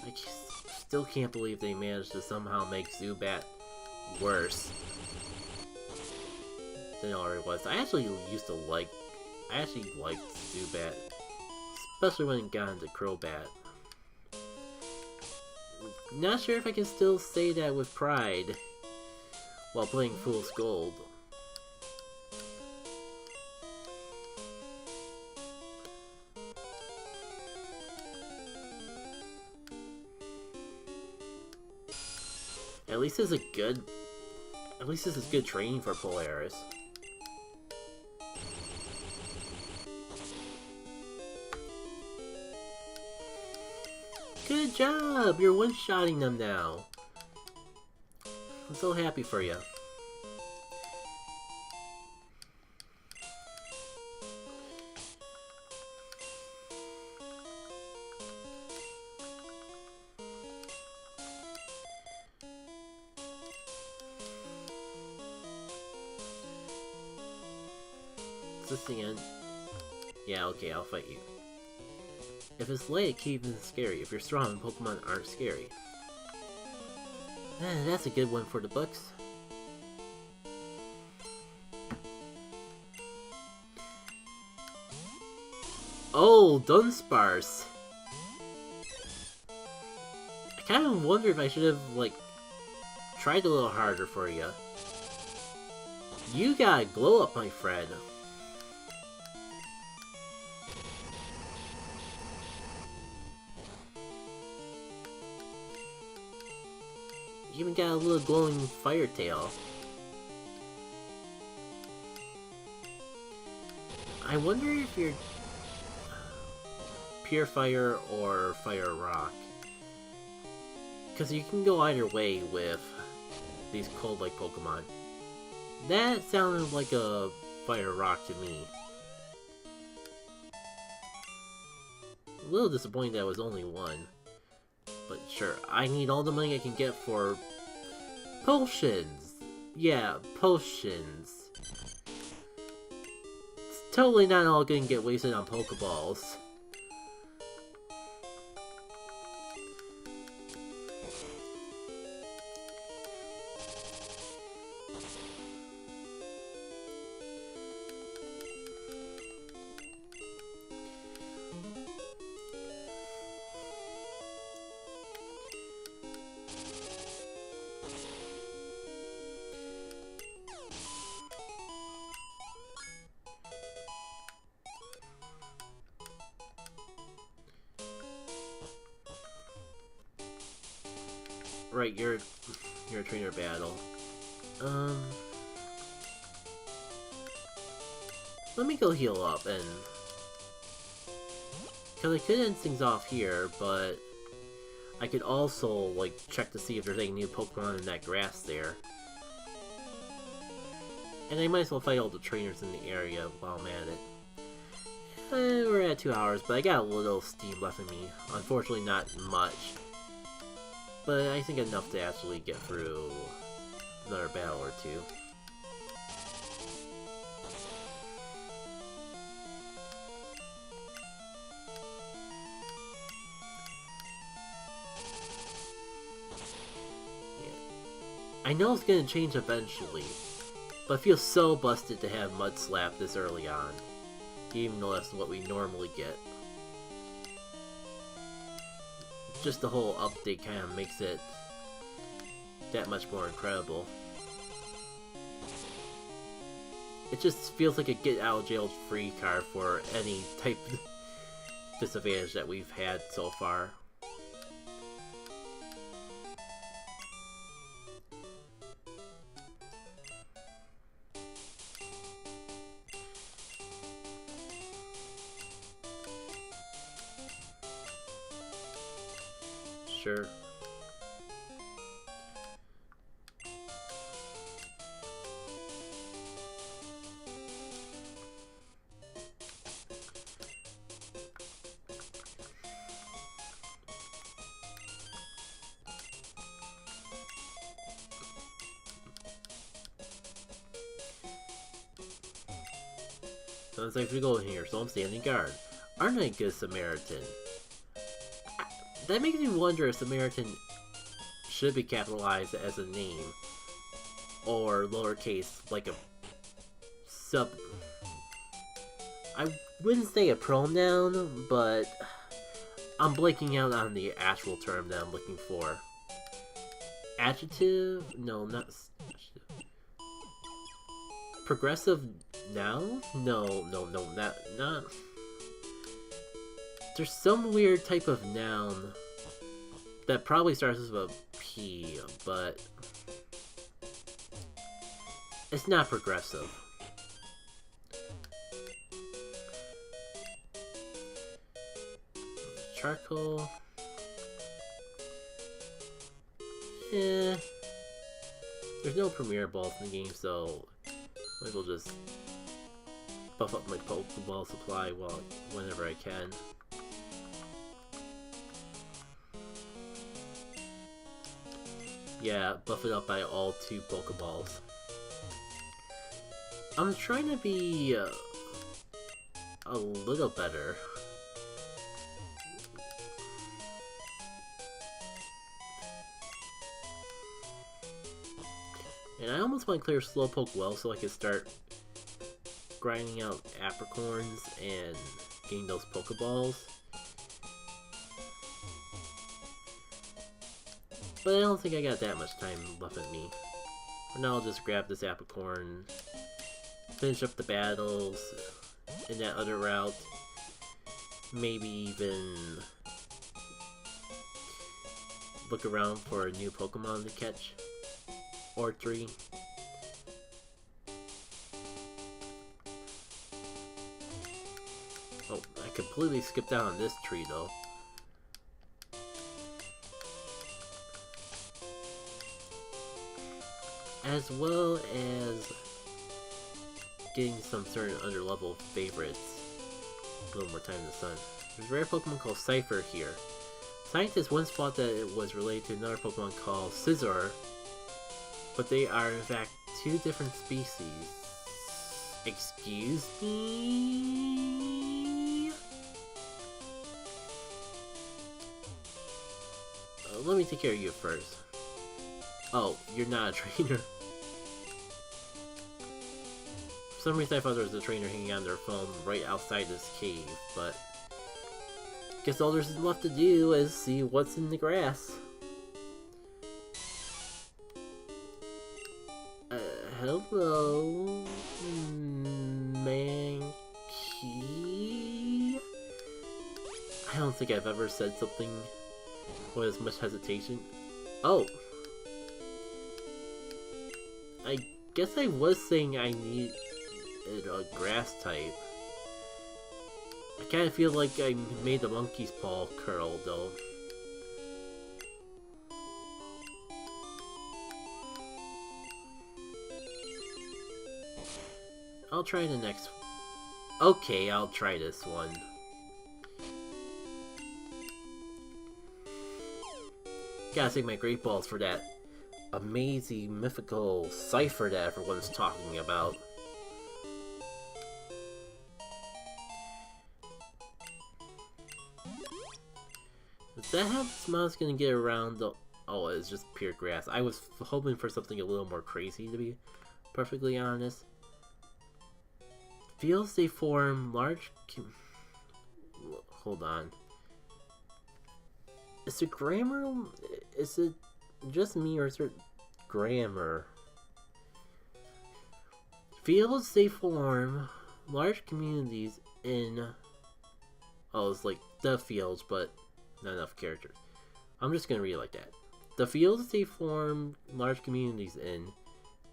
I still can't believe they managed to somehow make Zubat worse than it already was. I actually liked Zubat, especially when it got into Crobat. Not sure if I can still say that with pride while playing Fool's Gold. At least this is good training for Polaris. Good job! You're one-shotting them now. I'm so happy for you. Is this the end? Yeah, okay, I'll fight you. If it's late, Cave isn't scary. If you're strong, Pokemon aren't scary. That's a good one for the books. Oh, Dunsparce! I kind of wonder if I should have, like, tried a little harder for you. You got a glow up, my friend. You even got a little glowing fire tail. I wonder if you're pure fire or fire rock. Because you can go either way with these cold-like Pokemon. That sounded like a fire rock to me. A little disappointed that it was only one. But sure, I need all the money I can get for potions. Yeah, potions. It's totally not all gonna get wasted on Pokeballs. Right, you're a trainer battle. Let me go heal up and... Because I could end things off here, but I could also, like, check to see if there's any new Pokemon in that grass there. And I might as well fight all the trainers in the area while I'm at it. We're at 2 hours, but I got a little steam left in me. Unfortunately, not much. But I think enough to actually get through another battle or two. Yeah. I know it's gonna change eventually, but it feels so busted to have Mud Slap this early on, even though that's what we normally get. Just the whole update kind of makes it that much more incredible. It just feels like a get out of jail free card for any type of disadvantage that we've had so far. Sure. Sounds like we go in here, so I'm standing guard. Aren't I a good Samaritan? That makes me wonder if Samaritan should be capitalized as a name, or lowercase, like a sub... I wouldn't say a pronoun, but I'm blanking out on the actual term that I'm looking for. Adjective? No, not... Progressive noun? No, not... There's some weird type of noun that probably starts with a P, but it's not progressive. Charcoal. There's no Premier Balls in the game, so maybe we'll just buff up my Pokeball supply whenever I can. Yeah, buff it up by all 2 Pokeballs. I'm trying to be a little better. And I almost want to clear Slowpoke well so I can start grinding out apricorns and getting those Pokeballs. But I don't think I got that much time left in me. For now, I'll just grab this apricorn, finish up the battles in that other route, maybe even look around for a new Pokemon to catch. Or 3. Oh, I completely skipped out on this tree though. As well as getting some certain underlevel favorites. A little more time in the sun. There's a rare Pokemon called Cypher here. Scientists once thought that it was related to another Pokemon called Scizor, but they are in fact 2 different species. Excuse me? Let me take care of you first. Oh, you're not a trainer. For some reason I thought there was a trainer hanging on their phone right outside this cave, but guess all there's left to do is see what's in the grass. Hello, Mankey? I don't think I've ever said something with as much hesitation. Oh! I guess I was saying I need a grass type. I kinda feel like I made the monkey's paw curl, though. I'll try the next... Okay, I'll try this one. Gotta save my Great Balls for that amazing, mythical cipher that everyone's talking about. Is that how this mod's gonna get around the... Oh, it's just pure grass. I was hoping for something a little more crazy, to be perfectly honest. Fields they form large... Hold on. Is it grammar? Is it just me or is it grammar? Fields they form large communities in... Oh, it's like the fields, but not enough characters. I'm just gonna read it like that. The fields they form large communities in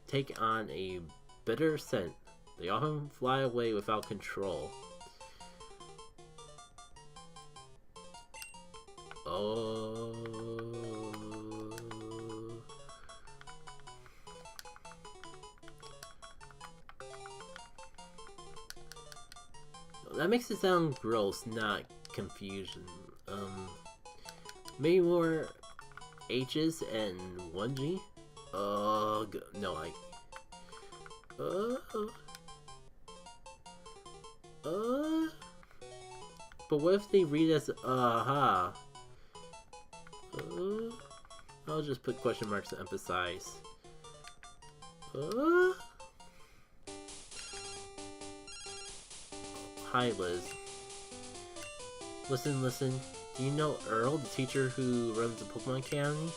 take on a bitter scent. They often fly away without control. Oh. That makes it sound gross, not confusion. Maybe more H's and 1G? No, but what if they read it as aha? I'll just put question marks to emphasize. Hi, Liz. Listen. Do you know Earl, the teacher who runs the Pokemon Academy?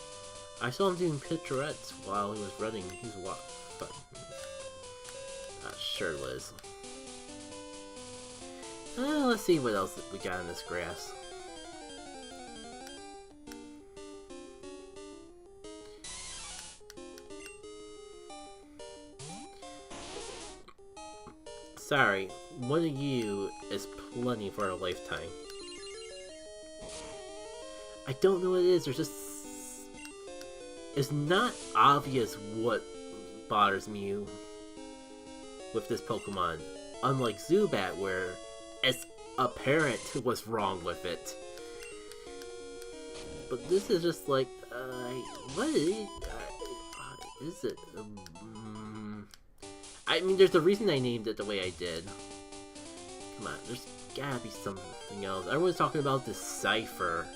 I saw him doing picturettes while he was running. He's what? Sure, Liz. Let's see what else we got in this grass. Sorry, one of you is plenty for a lifetime. I don't know what it is, there's just... It's not obvious what bothers me with this Pokemon. Unlike Zubat, where it's apparent what's wrong with it. But this is just like, what is it? I mean, there's a reason I named it the way I did. Come on, there's gotta be something else. Everyone's talking about this cipher.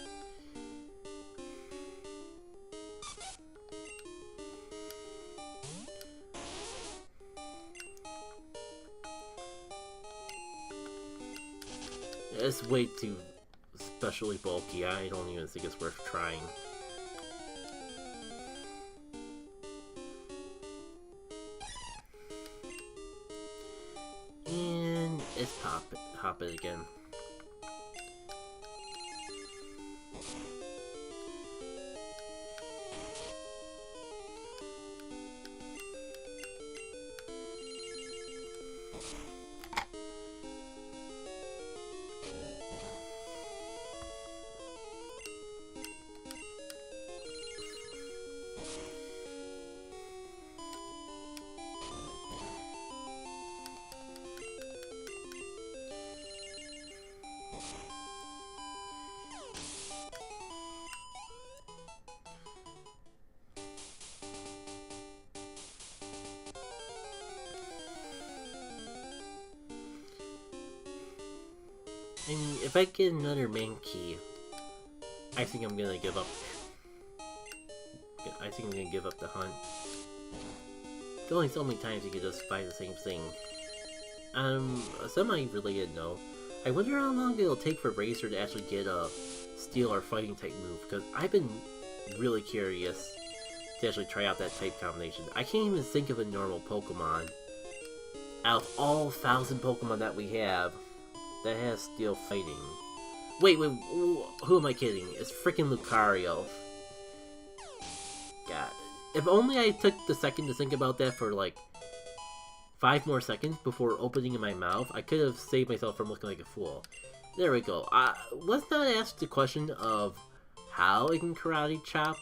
It's way too specially bulky. I don't even think it's worth trying. And it's hop it again. I mean, if I get another main key, I think I'm gonna give up. I think I'm gonna give up the hunt. There's only so many times you can just find the same thing. Semi-related note, I wonder how long it'll take for Racer to actually get a steel or fighting type move, because I've been really curious to actually try out that type combination. I can't even think of a normal Pokemon out of all 1,000 Pokemon that we have that has steel fighting. Wait, who am I kidding? It's freaking Lucario. God. If only I took the second to think about that for like 5 more seconds before opening my mouth, I could have saved myself from looking like a fool. There we go. Let's not ask the question of how it can karate chop.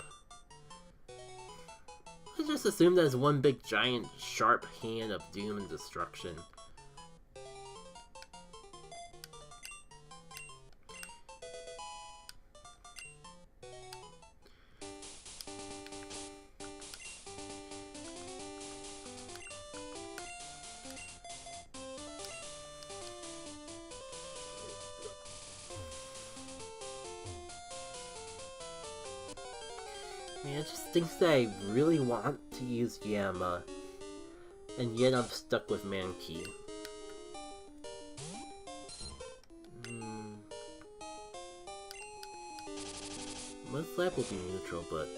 Let's just assume that it's one big giant sharp hand of doom and destruction. Man, it just thinks that I really want to use Yama, and yet I'm stuck with Mankey. Mudslap will be neutral, but...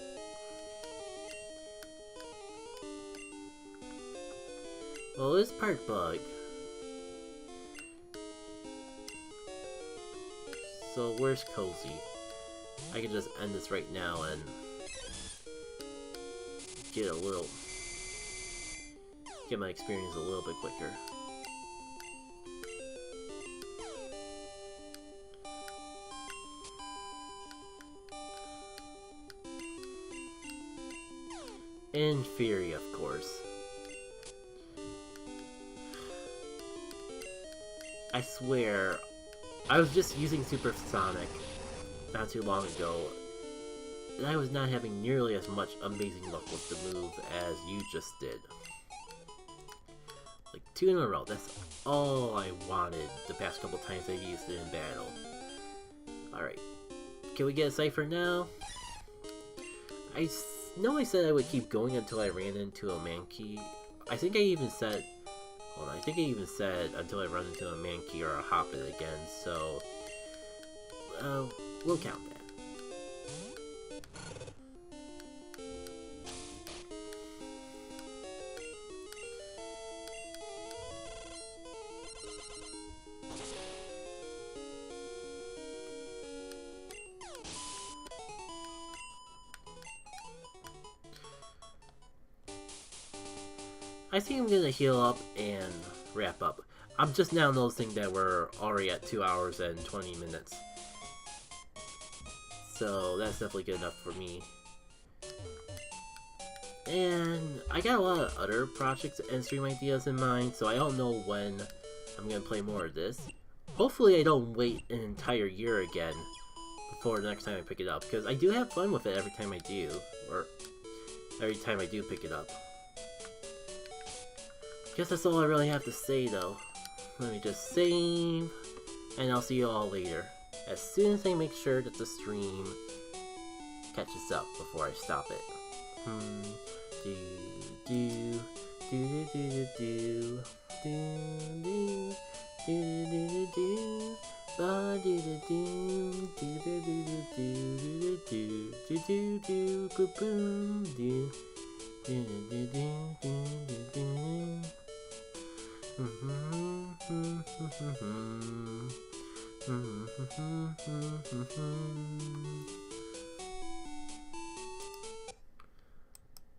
well, it's part bug. So where's Cozy? I can just end this right now and get my experience a little bit quicker. And Fury, of course. I swear, I was just using Supersonic not too long ago, and I was not having nearly as much amazing luck with the move as you just did. Like 2 in a row, that's all I wanted the past couple times I used it in battle. Alright. Can we get a cipher now? I know I said I would keep going until I ran into a Mankey. I think I even said... Hold on, I think I even said until I run into a Mankey or a Hoppet again, so... we'll count that. I think I'm gonna heal up and wrap up. I'm just now noticing that we're already at 2 hours and 20 minutes. So that's definitely good enough for me. And I got a lot of other projects and stream ideas in mind, so I don't know when I'm gonna play more of this. Hopefully I don't wait an entire year again before the next time I pick it up, because I do have fun with it every time I do, or every time I do pick it up. Guess that's all I really have to say though. Let me just save, and I'll see you all later, as soon as I make sure that the stream catches up before I stop it. Do do do do do do do do do ba do do do do do do do do do do do boom do do do do do do.